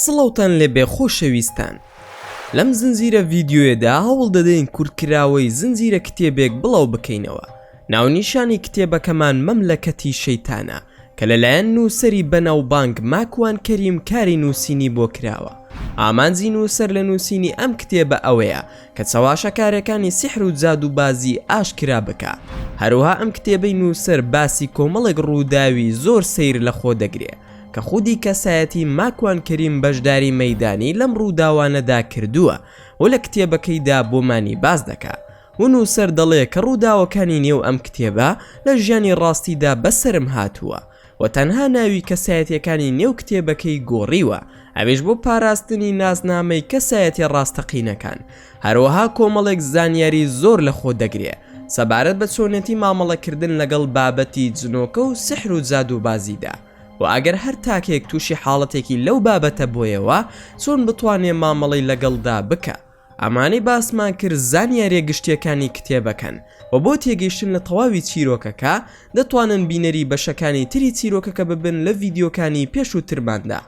سڵەوتان لێبێ خۆشەویستان. لەم زنجیرە ڤیدیۆیەدا هەوڵ دەدەین کورتکراوەی زنجیرە کتێبێک بڵاو بکەینەوە. ناونیشانی کتێبەکەمان مەملەکەتی شەیتانە کە لەلایەن نووسەری بەناوبانگ ماکوان کەریم کاری نووسینی بۆ کراوە. ئامانجی نووسەر لە نووسینی ئەم کتێبە ئەوەیە کە چاواشەکارەکانی سیحر و جادوبازی ئاشکرا بکە. هەروها ئەم کتێبەی نووسەر باسی کۆمەڵێک ڕووداوی زۆر سەیر لە خۆ دەگرێ کە خودی کەسایەتی ماکوان کەریم بەشداری مەیدانی لەم ڕووداوانەدا کردووە و لە کتێبەکەیدا بۆمانی باز دەکا. و نووسەر دەڵێ کە ڕووداوەکانی نێو ئەم کتێبە لە ژیانی ڕاستیدا بەسرم هاتووە و تەنها ناوی کەسایەتیەکانی نێو کتێبەکەی گۆڕیوە، ئەویش بۆ پاراستنی ناسنامەی کەسایەتی ڕاستەقینەکان. هەروەها کۆمەڵێک زانیاری زۆر لە خۆ دەگرێ سەبارەت بە چۆنێتی مامەڵەکردن لەگەڵ بابەتی جنۆکە و سحر و جادوبازیدا. و ئەگەر هەر تاکێک تووشی حاڵەتێکی لەو بابەتە بۆیەوە چۆن بتوانێ مامەڵەی لەگەڵدا بکە. ئەمانەی باسمان کرد زانیاریە گشتیەکانی کتێبەکەن و بۆ تێگەیشتن لە تەواوی چیرۆکەکە دەتوانن بینەری بەشەکانی تری چیرۆکەکە ببن لە ڤیدیۆکانی پێش و ترماندا.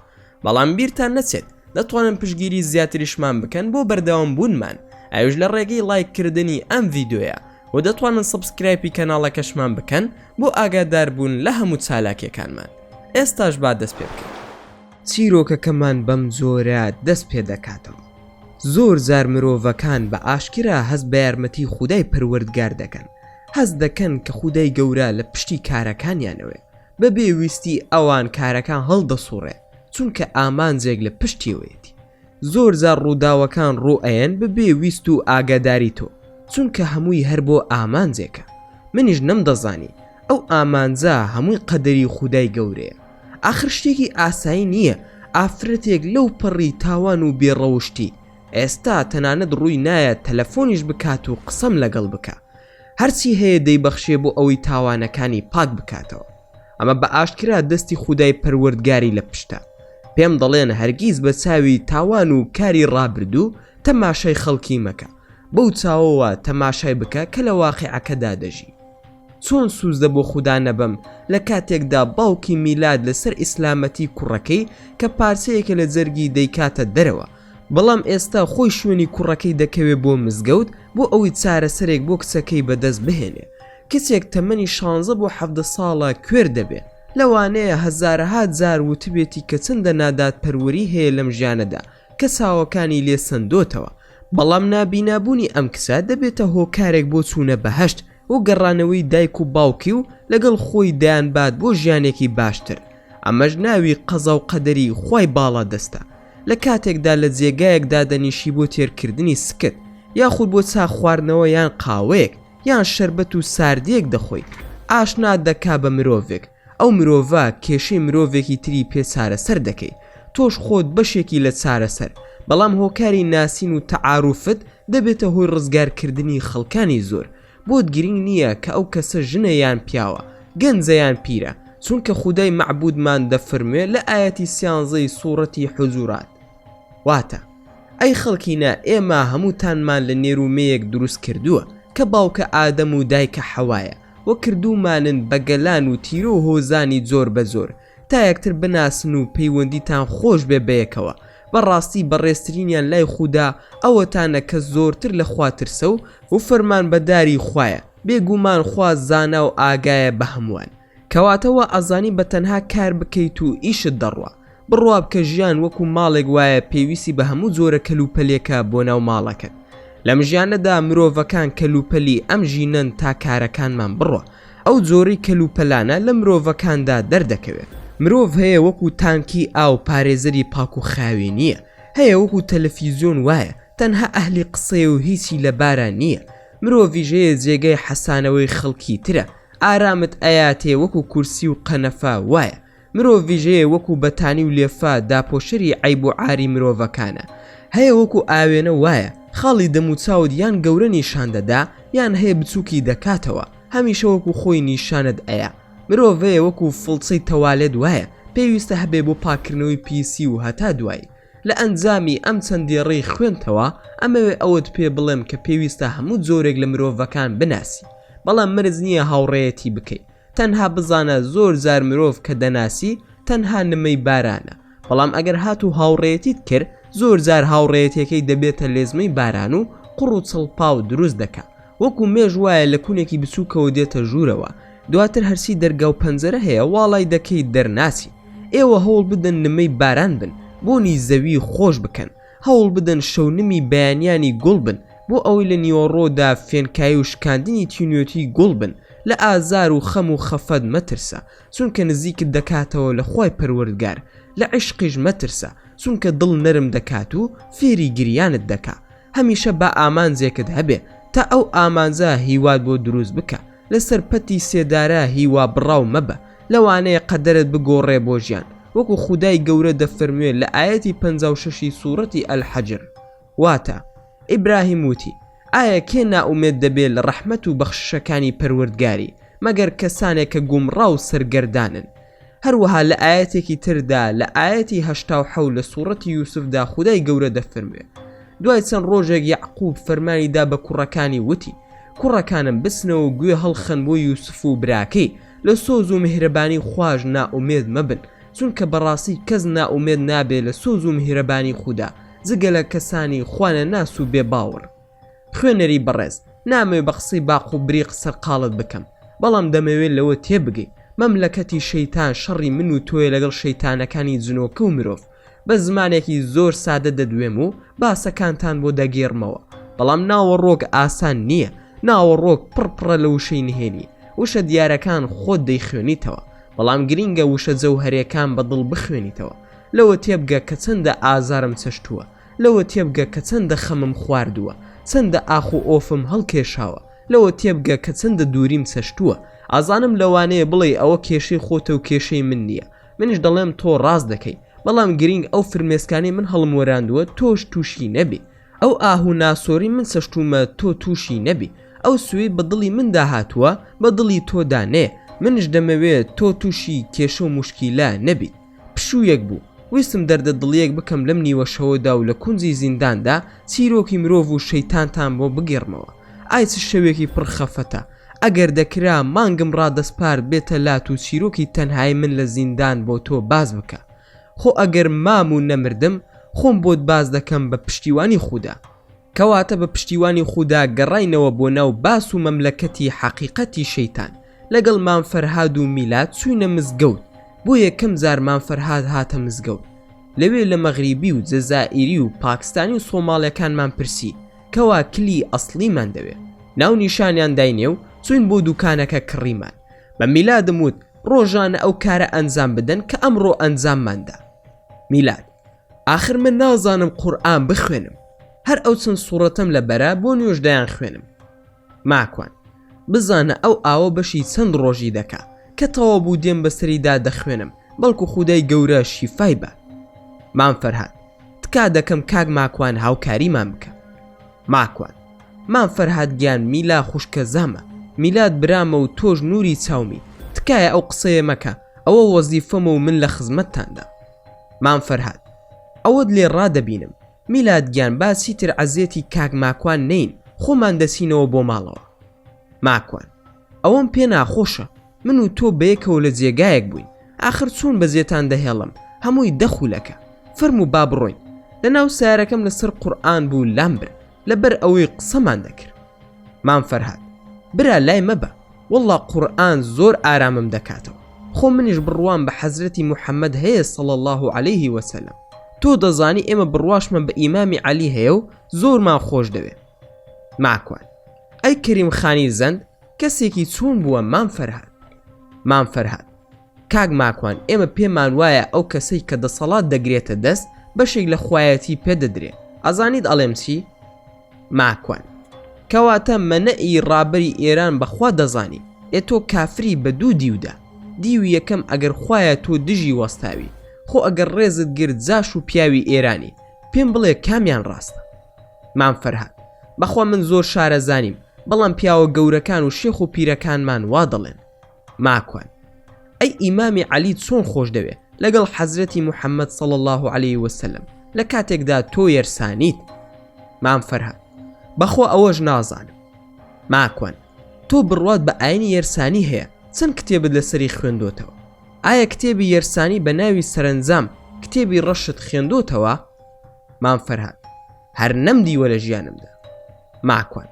بەڵام بیرتان نەچێت دەتوانن پشگیری زیاتریشمان بکەن بۆ بەردەوام بوونمان، ئەوش لە ڕێگەی لایککردنی ئەم ڤیدیۆیە و دەتوانن سبسکرایبی کەناڵەکەشمان بکەن بۆ ئاگادار بوون لە هەموو چالاکیەکانمان. ئێستاش با دەست پێ بکەین. چیرۆکەکەمان بەم جۆرە دەست پێ دەکاتەوە. زۆر جار مرۆڤەکان بە ئاشکرا هەست بە یارمەتی خودای پەروەردگار دەکەن، هەست دەکەن کە خودای گەورە لە پشتی کارەکانیانەوێ، بە بێویستی ئەوان کارەکان هەڵدەسوڕێ چونکە ئامانجێک لە پشتیەوەیەتی. زۆر جار ڕووداوەکان ڕوئەیەن بە بێویست و ئاگاداری تۆ چونکە هەمووی هەر بۆ ئامانجێکە. منیش نەمدەزانی ئەو ئامانجە هەمووی قەدەری خودای گەورەیە. ئاخر شتێکی ئاسایی نییە ئافرەتێک لەو پەڕی تاوان و بێڕەوشتی ئێستا تەنانەت ڕووی نایە تەلەفۆنیش بکات و قسەم لەگەڵ بکە، هەرچی هەیە دەیبەخشێ بۆ ئەوەی تاوانەکانی پاک بکاتەوە. ئەمە بە ئاشکرا دەستی خودای پەروەردگاری لە پشتە. پێم دەڵێن هەرگیز بە چاوی تاوان و کاری ڕابردوو تەماشای خەڵکی مەکە، بەو چاوەوە تەماشای بکە کە لە واقیعەکەدا دەژی. چۆن سوزدە بۆ خوددا نەبم لە کاتێکدا باوکی میلاد لەسەر ئیسلامەتی کوڕەکەی کە پارچەیەکە لە جەرگی دەیکاتە دەرەوە، بەڵام ئێستا خۆی شوێنی کوڕەکەی دەکەوێت بۆ مزگەوت بۆ ئەوەی چارەسەرێک بۆ کچەکەی بەدەست بهێنێ. کەسێک تەمەنی 16 بۆ 17 ساڵە کوێر دەبێ، لەوانەیە هەزارەها جار وتبێتی کە چەندە نادات پەروەری هەیە لەم ژیانەدا کە چاوەکانی لێ سندۆتەوە، بەڵام نابینابوونی ئەم کسە دەبێتە هۆکارێک بۆ چوونە بەهەشت و گەڕانەوەی دایک و باوکی و لەگەڵ خۆی دایانبات بۆ ژیانێکی باشتر. ئەمەش ناوی قەزا و قەدەری خوای باڵا دەستە. لە کاتێکدا لە جێگایەکدا دەنیشی بۆ تێرکردنی سکت یاخود بۆ چاخ خواردنەوە یان قاوەیەک یان شەربەت و ساردیەک دەخۆی، ئاشنا دەکا بە مرۆڤێک. ئەو مرۆڤە کێشەی مرۆڤێکی تری پێ چارەسەر دەکەی، تۆش خۆت بەشێکی لە چارەسەر، بەڵام هۆکاری ناسین و تەعاروفت دەبێتە هۆی ڕزگارکردنی خەڵکانی زۆر. بۆت گرنگ نییە کە ئەو کەسە ژنە یان پیاوە، گەنجە یان پیرە، چونکە خودای مەعبودمان دەفەرموێ لە ئاەتی 13 سوورەتی حوجورات. واتە ئەی خەڵکینە ئێمە هەمووتانمان لە نێرومەیەک دروست کردووە کە باوکە ئادەم و دایکە حەوایە و کردومانن بە گەلان و تیرۆ و هۆزانی زۆر بە زۆر تا یەکتر بناسن و پەیوەندیتان خۆش بێ بەیەکەوە. بەڕاستی بەڕێسترینیان لای خوددا ئەوەتانە کە زۆرتر لە خواترسە و فەرمان بەداری خوایە، بێگومان خوا زانا و ئاگایە بە هەمووان. کەواتەوە ئەزانی بە تەنها کار بکەیت و ئیشت دەڕوە، بڕوا بکە ژیان وەکو ماڵێک وایە پێویستی بە هەموو جۆرە کەلوپەلێکە بۆ ناو ماڵەکەت. لەم ژیانەدا مرۆڤەکان کەلوپەلی ئەم ژینەن تا کارەکانمان بڕوە. ئەو جۆری کەلوپەلانە لە مرۆڤەکاندا دەردەکەوێت. مرۆڤ هەیە وەکو تانکی ئاو پارێزەری پاک و خاوێ نییە، هەیە وەکو تەلەڤیزیۆن وایە تەنها ئەهلی قسەیە و هیچی لەباران نییە. مرۆڤیش هەیە جێگەی حەسانەوەی خەڵکی ترە، ئارامت ئەیاتێ وەکو کورسی و قەنەفا وایە. مرۆڤیش هەیە وەکو بەتانی و لێفا داپۆشەری عیب و عاری مرۆڤەکانە، هەیە وەکو ئاوێنە وایە خاڵی دەموچاوت یان گەورە نیشان دەدا یان هەیە بچووکی دەکاتەوە، هەمیشە وەکو خۆی نیشانت ئەیە. مرۆڤ هەیە وەکو فڵچەی تەوالێت وایە پێویستە هەبێ بۆ پاکردنەوەی پیسی و هەتا دوایی. لە ئەنجامی ئەم چەندێڕەی خوێنتەوە ئەمەوێ ئەوت پێ بڵێم کە پێویستە هەموو جۆرێک لە مرۆڤەکان بناسی، بەڵام مرز نییە هاوڕێیەتی بکەیت. تەنها بزانە زۆر زار مرۆڤ کە دەناسی تەنها نمەی بارانە، بەڵام ئەگەر هات و هاوڕێیەتیت کرد زۆر جار هاوڕێیەتەکەی دەبێتە لێزمەی باران و قڕ و چڵپاو دروست دەکات وەکو مێژ وایە لە کوونێکی بچووکەوە دێتە ژوورەوە دواتر هەرسی دەرگا و پەنجەرە هەیە واڵای دەکەی دەرناسی ئێوە هەوڵ بدەن نمەی باران بن بۆنی زەوی خۆش بکەن هەوڵ بدەن شەونمی بەیانیانی گوڵ بن بۆ ئەوەی لە نیوەڕۆدا فێنکایی و شکاندنی تینوێتی گوڵ بن لە ئازار و خەم و خەفەت مەترسە چونکە نزیکت دەکاتەوە لە خوای پەروەردگار لە عیشقیش مەترسە چونکە دڵ نەرم دەکات و فێری گریانت دەکا هەمیشە با ئامانجێکت هەبێ تا ئەو ئامانجە هیواد بۆ دروست بکە لەسەر پەتی سێدارە هیوا بڕاو مەبە لەوانەیە قەدەرت بگۆڕێ بۆ ژیان وەکو خودای گەورە دەفەرموێ لە ئاەتی 56 سوورەتی ئەلحەجر واتە ئیبراهیم وتی ئایا کێ نائومێد دەبێت لە ڕەحمەت و بەخشەکانی پەروەردگاری مەگەر کەسانێک کە گومڕا و سەرگەردانن هەروەها لە ئاەتێکی تردا لە ئاەتی 87 لە سوورەتی یوسفدا خودای گەورە دەفەرموێ دوای چەند ڕۆژێک یعقوب فەرمانیدا بە کوڕەکانی وتی کوڕەکانم بسنەوە گوێ هەڵخەن بۆ یوسف و براکەی لە سۆز و میهرەبانی خواش نائومێد مەبن چونکە بەڕاستی کەس نائومێد نابێت لە سۆز و میهرەبانی خوددا جگە لە کەسانی خوانە ناس و بێ باوەڕ خوێنەری بەڕێز نامەوێت بە قسەی باق و بریق سەرقاڵت بکەم بەڵام دەمەوێت لەوە تێبگەی مەملەکەتی شەیتان شەڕی من و تۆیە لەگەڵ شەیتانەکانی جنۆکە و مرۆڤ بە زمانێکی زۆر سادە دەدوێم و باسەکانتان بۆ دەگێڕمەوە بەڵام ناوەڕۆک ئاسان نییە ناوەڕۆک پڕپڕە لە وشەی نهێنی وشە دیارەکان خۆت دەیخوێنیتەوە بەڵام گرینگە وشە جەوهەرەکان بەدڵ بخوێنیتەوە لەوە تێبگە کە چەندە ئازارم چەشتووە لەوە تێبگە کە چەندە خەمم خواردووە چەندە ئاخ و ئۆفم هەڵکێشاوە لەوە تێبگە کە چەندە دووریم چەشتووە ئازانم لەوانەیە بڵێ ئەوە کێشەی خۆتە و کێشەی من نییە منیش دەڵێم تۆ ڕاست دەکەی بەڵام گرنگ ئەو فرمێسکانی من هەڵم وەراندووە تۆش تووشی نەبی ئەو ئاهوو ناسۆری من چەشتومە تۆ تووشی نەبی ئەو سوێ بە دڵی مندا هاتووە بە دڵی تۆدا نێ منش دەمەوێت تۆ تووشی کێشە و مشکیلە نەبیت پشوویەک بوو ویستم دەردە دڵیەک بکەم لەم نیوەشەوەدا و لە کونجی زینداندا چیرۆکی مرۆڤ و شەیتانتان بۆ بگێڕمەوە ئای چ شەوێکی پڕخەفەتە ئەگەر دەکرا مانگم ڕادەسپارد بێتە لات و چیرۆکی تەنهای من لە زیندان بۆ تۆ باز بکە خۆ ئەگەر مام و نەمردم خۆم بۆت باز دەکەم بە پشتیوانی خوددا کەواتە بە پشتیوانی خوددا گەڕاینەوە بۆ ناو باس و مەملەکەتی حەقیقەتی شەیتان لەگەڵ مامفەرهاد و میلاد چووینە مزگەوت بۆ یەکەم زار مامفەرهاد هاتە مزگەوت لەوێ لە مەغریبی و جەزائیری و پاکستانی و سۆماڵیەکانمان پرسی کەوا کلی ئەسڵیمان دەوێت ناو نیشانیان داینێ و چوین بۆ دوکانەکە کڕیمان بە میلادم وت ڕۆژانە ئەو کارە ئەنجام بدەن کە ئەمڕۆ ئەنجامماندا میلاد آخر من نازانم قورئان بخوێنم هەر ئەو چەند سوورەتەم لە بەرە بۆ نوێژدایان خوێنم ماکوان بزانە ئەو ئاوە بەشی چەند ڕۆژی دەکا کە تەواو بوو دێم بەسەریدا دەخوێنم بەڵکو خودای گەورە شیفای بە مامفەرهاد تکا دەکەم کاک ماکوان هاوکاریمان بکە ماکوان مامفەرهاد گیان میلا خوشکە زامە میلاد برامە و تۆژ نووری چاومی تکایە ئەو قسەیە مەکە ئەوە وەزیفەمە و من لە خزمەتتاندا مامفەرهاد ئەوەت لێ ڕادەبینم میلاد گیان باسی تر عەزیەتی کاک ماکوان نین خۆمان دەسینەوە بۆ ماڵەوە ماکوان ئەوەم پێ ناخۆشە من و تۆ بەیەکەوە لە جێگایەک بووین آخر چۆن بەزێتان دەهێڵم هەمووی دەخولەکە فەرموو با بڕۆین لەناو سیارەکەم لەسەر قورئان بوو لامبر لەبەر ئەوەی قسەمان دەکرد مامفەرهاد برا لای مەبە وەڵڵا قورئان زۆر ئارامم دەکاتەوە خۆ منیش بڕوام بە حەزرەتی موحەممەد هەیە صلی الله عليه وسلم تۆ دەزانی ئێمە بڕواشمە بە ئیمامی عەلی هەیە و زۆرمان خۆش دەوێت ماکوان ئەی کەریم خانی زەند کەسێکی چۆن بووە مامفەرهاد کاک ماکوان ئێمە پێمان وایە ئەو کەسەی کە دەسەڵات دەگرێتە دەست بەشێک لە خوایەتی پێدەدرێت ئەزانیت ئەڵێم چی ماکوان کەواتە مەنەئی ڕابەری ئێران بەخوا دەزانی ئێ تۆ کافری بە دوو دیودا دیوی یەکەم ئەگەر خوایە تۆ دژی وەستاوی خۆ ئەگەر ڕێزت گرت زاش و پیاوی ئێرانی پێم بڵێ کامیان ڕاستە مامفەرهاد بەخوا من زۆر شارەزانیم بەڵام پیاوە گەورەکان و شێخ و پیرەکانمان وا دەڵێن ماکوان ئەی ئیمامی عەلی چۆن خۆش دەوێت لەگەڵ حەزرەتی موحەممەد صلی الله عليه وسلم لە کاتێکدا تۆ یەرسانیت مامفەرهاد بەخۆ ئەوەش نازانم ماکوان تۆ بڕوات بە ئاینی یەرسانی هەیە چەند کتێبت لەسەری خوێندۆتەوە ئایا کتێبی یەرسانی بە ناوی سەرنجام کتێبی ڕەشت خوێندۆتەوە؟ مام فەرهاد: هەر نەمدیوە لە ژیانمدا. ماکوان: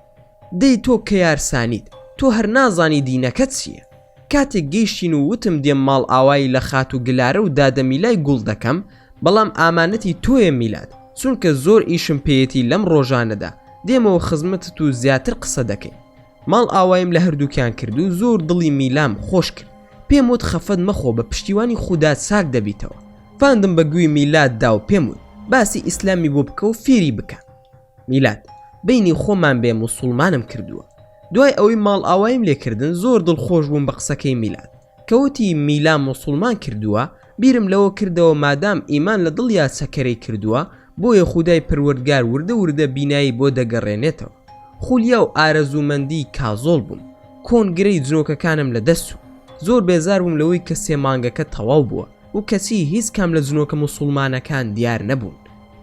دەی تۆ کە یارسانیت، تۆ هەر نازانی دینەکەت چییە؟ کاتێک گەیشتین و وتم دێم ماڵ ئاوایی لە خات و گلارە و دادەمیلای گوڵ دەکەم، بەڵام ئامانەتی تۆیە میلاد، چونکە زۆر ئیشم پێیەتی لەم ڕۆژانەدا، دێمەوە خزمەتت و زیاتر قسە دەکەین. ماڵ ئاوایم لە هەردووکیان کرد و زۆر دڵی میلام خۆش کرد. پێم وت خەفەت مەخۆ، بە پشتیوانی خودا چاک دەبیتەوە. فاندم بە گوێی میلاددا و پێم وت باسی ئیسلامی بۆ بکە و فێری بکە. میلاد: بینی خۆمان بێ موسڵمانم کردووە. دوای ئەوەی ماڵ ئاوایم لێکردن زۆر دڵخۆش بووم بە قسەکەی میلاد. کەوتی میلام موسڵمان کردووە، بیرم لەوە کردەوە مادام ئیمان لە دڵیا چەکەرەی کردووە، بۆیە خودای پەروەردگار وردە وردە بینایی بۆ دەگەڕێنێتەوە. خولیا و ئارەزومەندی کازۆڵ بووم، کۆنگرەی جنۆکەکانم لە دەست و زۆر بێزار بووم لەوەی کە 3 مانگەکە تەواو بووە و کەسی هیچ کام لە جنۆکە موسڵمانەکان دیار نەبوون.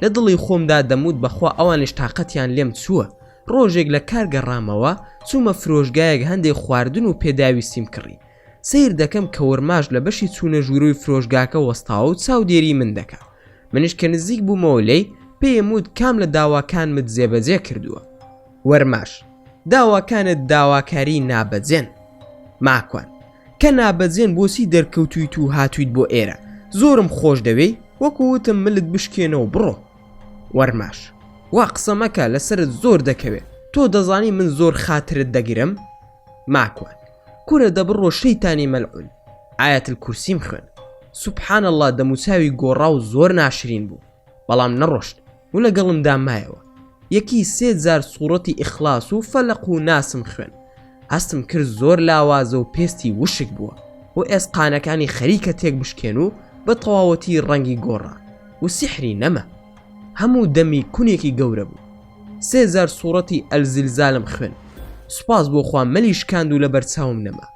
لە دڵی خۆمدا دەموت بەخوا ئەوانش تااقەتیان لێم چووە. ڕۆژێک لە کار گەڕامەوە، چوومە فرۆشگایەک هەندێک خواردن و پێداویستیم کڕی. سیر دەکەم کە وەرماش لە بەشی چوونە ژوورۆی فرۆشگاکە وەستاوە و چاودێری من دەکا. منش کە نزیک بوومەوە لێی، پێم وت کام لە داواکانمت جێبەجێ کردووە. وەرماش: داواکانت داواکاری نابەجێن. ماکوان: کە نابەجێن بۆچی دەرکەوتویت و هاتوویت بۆ ئێرە؟ زۆرم خۆش دەوێی، وەکووتم ملت بشکێنەوە بڕۆ. وەرماش: وا قسە مەکە، لەسرت زۆر دەکەوێت، تۆ دەزانی من زۆر خاترت دەگیرم. ماکوان: کورە دەبڕۆ شەیتانی مەلعون، ئایەت الکورسیم خوێن. سوبحان الله، دەموچاوی گۆڕا و زۆر ناشرین بوو، بەڵام نەڕۆشت و لەگەڵم دامایەوە. یەکی 3000 سوورەتی ئیخلاس و فەلەق و ناسم خوێن. هەستم کرد زۆر لاوازە و پێستی وشک بووە و ئێسقانەکانی خەریکە تێک بشکێن و بە تەواوەتی ڕەنگی گۆڕا و سیحری نەما. هەموو دەمی کونێکی گەورە بوو. 3000 سوورەتی ئەلزیلزالم خوێن. سوپاس بۆ خوا مەلیشکاند و لە بەرچاوم نەما.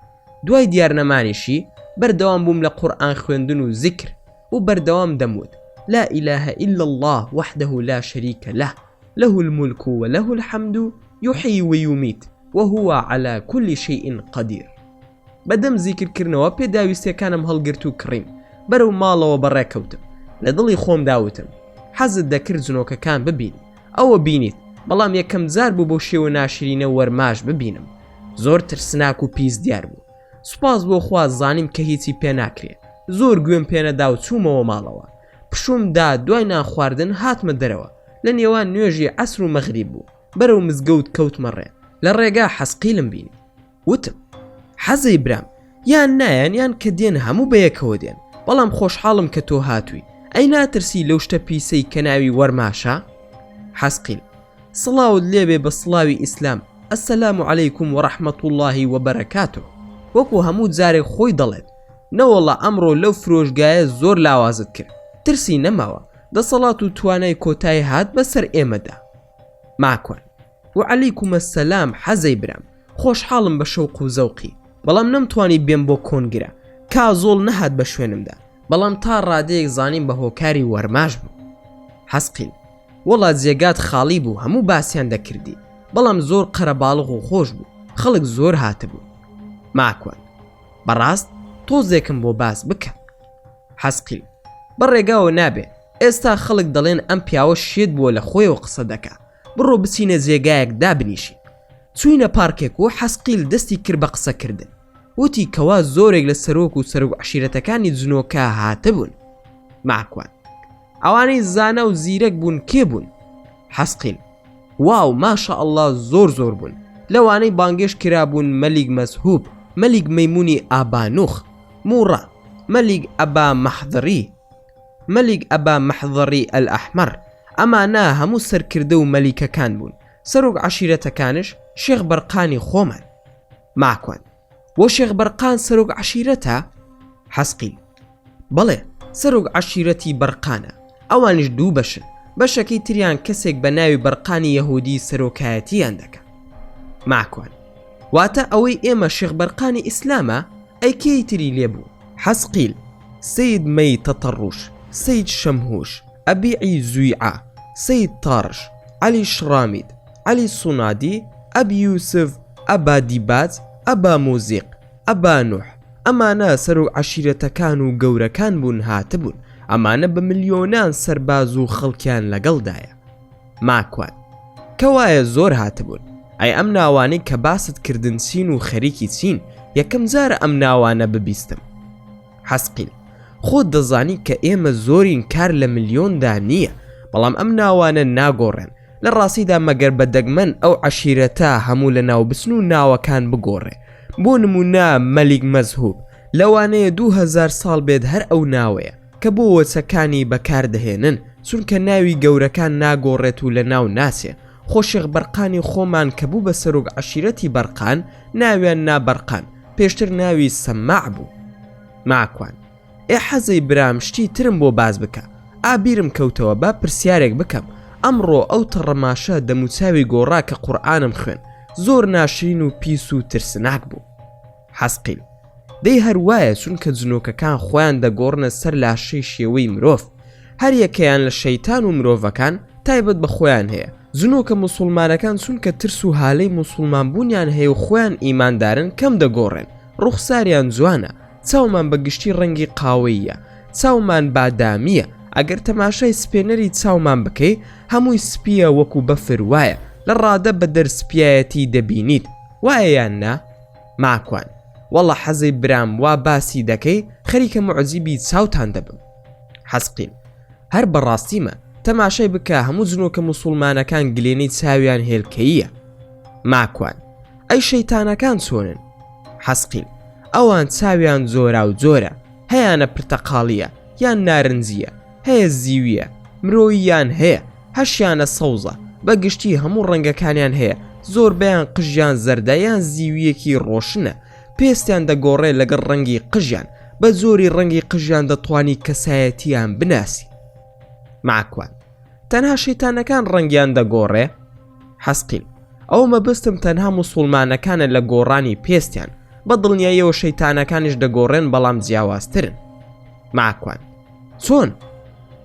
دوای دیارنەمانیشی بەردەوام بووم لە قورئان خوێندن و زیکر و بەردەوام دەموت لا إله إلا الله وحده لا شريك له له الملك وله الحمد يحيي ويميت وهو على كل شيء قدير. بەدەم زیکرکردنەوە پێداویستیەکانم هەڵگرت و کڕیم، بەرەو ماڵەوە بەڕێکەوتم. لە دڵی خۆم داوتم حەزت دەکرد جنۆکەکان ببینی، ئەوە بینیت، بەڵام یەکەم جار بوو بۆ شێوە ناشرینە وەرماش ببینم. زۆر ترسناک و پیس دیار بوو. سوپاس بۆ خوا زانیم کە هیچی پێ ناکرێت. زۆر گوێم پێنەدا و چوومەوە ماڵەوە. پشومدا دوای نان خواردن هاتمە دەرەوە. لە نێوان نوێژی عەسر و مەغریب بوو. بەرەو مزگەوت کەوتمە ڕێ. لە ڕێگا حەسقیلم بینی. وتم حەزەی برام، یان نایان یان کە دێن هەموو بەیەکەوە دێن، بەڵام خۆشحاڵم کە تۆ هاتووی. ئەی ناترسی لەو شتە پیسەی کە ناوی وەرماشە؟ حەسقیل: سڵاوت لێبێ بە سڵاوی ئیسلام، ئەسەلام عەلەیکم وەڕەحمەت الله وبەرەکاتوه. وەکو هەموو جارێک خۆی دەڵێت نەوەڵا ئەمڕۆ لەو فرۆشگایە زۆر لاوازت کرد، ترسی نەماوە، دەسەڵات و توانای کۆتایی هات بەسەر ئێمەدا. ماکوان: وعەلەیکم ئەسەلام حەزەی برام، خۆشحاڵم بە شەوق و زەوقی، بەڵام نەمتوانی بێم بۆ کۆنگرە، کازۆڵ نەهات بە شوێنمدا، بەڵام تا ڕادەیەک زانیم بە هۆکاری وەرماش بوو. حەسقیل: وەڵا جێگات خاڵی بوو، هەموو باسییان دەکردی، بەڵام زۆر قەرەباڵغ و خۆش بوو، خەڵک زۆر هاتبوو. ماکوان: بەڕاست تۆزێکم بۆ باس بکە. حەسقیل: بەڕێگاوە نابێ، ئێستا خەڵک دەڵێن ئەم پیاوە شێت بووە لە خۆیەوە قسە دەکا، بڕۆ بچینە جێگایەک دابنیشین. چووینە پارکێک و حەسقیل دەستی کرد بە قسەکردن. وتی کەوا زۆرێک لە سەرۆک و سەرۆک عەشیرەتەکانی جنۆکە هاتبوون. ماکوان: ئەوانەی زانا و زیرەک بوون کێ بوون؟ حەسقیل: واو ماشا ئەڵڵا زۆر بوون. لەوانەی بانگێش کرابوون مەلیک مەسهوب، مەلیک مەیمونی ئابانوخ، موڕە، مەلیک ئەبا مەحضری، مەلیک ئەبا مەحضری ئەلئەحمەر. ئەمانە هەموو سەرکردە و مەلیکەکان بوون. سەرۆک عەشیرەتەکانش شێخ بەرقانی خۆمان. ماکوان: بۆ شێخ بەرقان سەرۆک عەشیرەتە؟ حەسقیل: بەڵێ، سەرۆک عەشیرەتی بەرقانە. ئەوانش دوو بەشن، بەشەکەی تریان کەسێک بە ناوی بەرقانی یەهودی سەرۆکایەتیان دەکە. ماکوان: واتە ئەوەی ئێمە شێخ بەرقانی ئیسلامە؟ ئەی کێی تری لێبوو؟ حەسقیل: سید مەی تەتەڕوش، سید شەمهوش، ئەبیعی زویعە، سید تارش، عەلی شڕامید، عەلی سونادی، ئەبی یوسف، ئەبا دیباج، ئەبا مۆزیق، ئەبا نوح. ئەمانە سەرۆک عەشیرەتەکان و گەورەکان بوون هاتبوون. ئەمانە بە ملیۆنان سەرباز و خەڵکیان لەگەڵدایە. ماکوان کەوایە زۆر هاتبوون. ئەی ئەم ناوانەی کە باست کردن چین و خەریکی چین، یەکەم جارە ئەم ناوانە ببیستم. حەسقیل خۆت دەزانی کە ئێمە زۆرین کار لە ملیۆندا نییە، بەڵام ئەم ناوانە ناگۆڕێن. لە ڕاستیدا مەگەر بە دەگمەن ئەو عەشیرەتە هەموو لە ناو بچن و ناوەکان بگۆڕێ. بۆ نمونە مەلیک مەزهوب لەوانەیە 2000 ساڵ بێت هەر ئەو ناوەیە کە بۆ وەچەکانی بەکاردەهێنن، چونکە ناوی گەورەکان ناگۆڕێت و لە ناو ناسێ. خۆشێغ بەرقانی خۆمان کە بوو بە سەرۆک عەشیرەتی بەرقان، ناویان نابەرقان، پێشتر ناوی سەماع بوو. ماکوان حەزەی برام شتی ترم بۆ باز بکە. ئابیرم کەوتەوە با پرسیارێک بکەم. ئەمڕۆ ئەو تەڕەماشە دەموچاوی گۆڕا کە قورئانم خوێن زۆر ناشرین و پیس و ترسناک بوو. حەسقیل دەی هەروایە چونکە جنۆکەکان خۆیان دەگۆڕنە سەر لاشەی شێوەی مرۆڤ. هەر یەکەیان لە شەیتان و مرۆڤەکان تایبەت بە خۆیان هەیە. جنۆکە موسڵمانەکان چونکە ترس و هالەی موسڵمان بوونیان هەیە و خۆیان ئیماندارن کەم دەگۆڕێن. ڕوخساریان جوانە، چاومان بە گشتی ڕەنگی قاوەییە، چاومان بادامیە. ئەگەر تەماشای سپێنەری چاومان بکەی هەمووی سپیە وەکو بەفر وایە، لە ڕادە بە دەرسپایەتی دەبینیت. وایە یان نا؟ ماکوان وەڵا حەزەی برام وا باسی دەکەی خەریکە معجیبی چاوتان دەبم. حەسقیل هەر بەڕاستیمە، تەماشای بکە هەموو جنۆکە موسڵمانەکان گلێنەی چاویان هێلکەییە. ماکوان ئەی شەیتانەکان چۆنن؟ حەسقیل ئەوان چاویان جۆرا و جۆرە، هەیانە پرتەقاڵیە یان نارنجیە، هەیە زیویە، مرۆییان هەیە، هەشیانە سەوزە، بە گشتی هەموو ڕەنگەکانیان هەیە. زۆربەیان قژیان زەردە یان زیویەکی ڕۆشنە، پێستیان دەگۆڕێ لەگەڵ ڕەنگی قژیان، بە زۆری ڕەنگی قژیان دەتوانی کەسایەتیان بناسی. ماکوان تەنها شەیتانەکان ڕەنگیان دەگۆڕێ؟ حەسقیل ئەو مەبەستم تەنها موسڵمانەکانە لە گۆڕانی پێستیان، بە دڵنیاییەوە شەیتانەکانیش دەگۆڕێن بەڵام جیاوازترن. ماکوان چۆن؟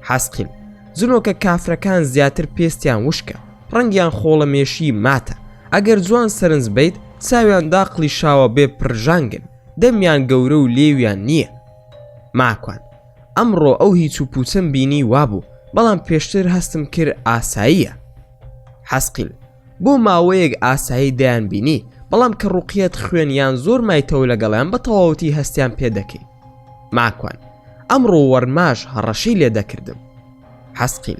حەسقیل جنۆکە کافرەکان زیاتر پێستیان وشکە، ڕەنگیان خۆڵەمێشی ماتە. ئەگەر جوان سەرنج بیت چاویان داقلی شاوە بێ پرژانگن، دەمیان گەورە و لێویان نییە. ماکوان ئەمڕۆ ئەو هیچ و پوچەم بینی وابوو، بەڵام پێشتر هەستم کرد ئاساییە. حەسقیل بۆ ماوەیەک ئاسایی دەیان بینی، بەڵام کە ڕوقیەت خوێنیان زۆر مایتەوە لەگەڵیان بە تەواوەتی هەستیان پێ دەکەی. ماکوان ئەمڕۆ وەرماش هەڕەشەی لێ دەکردم. حەسقیل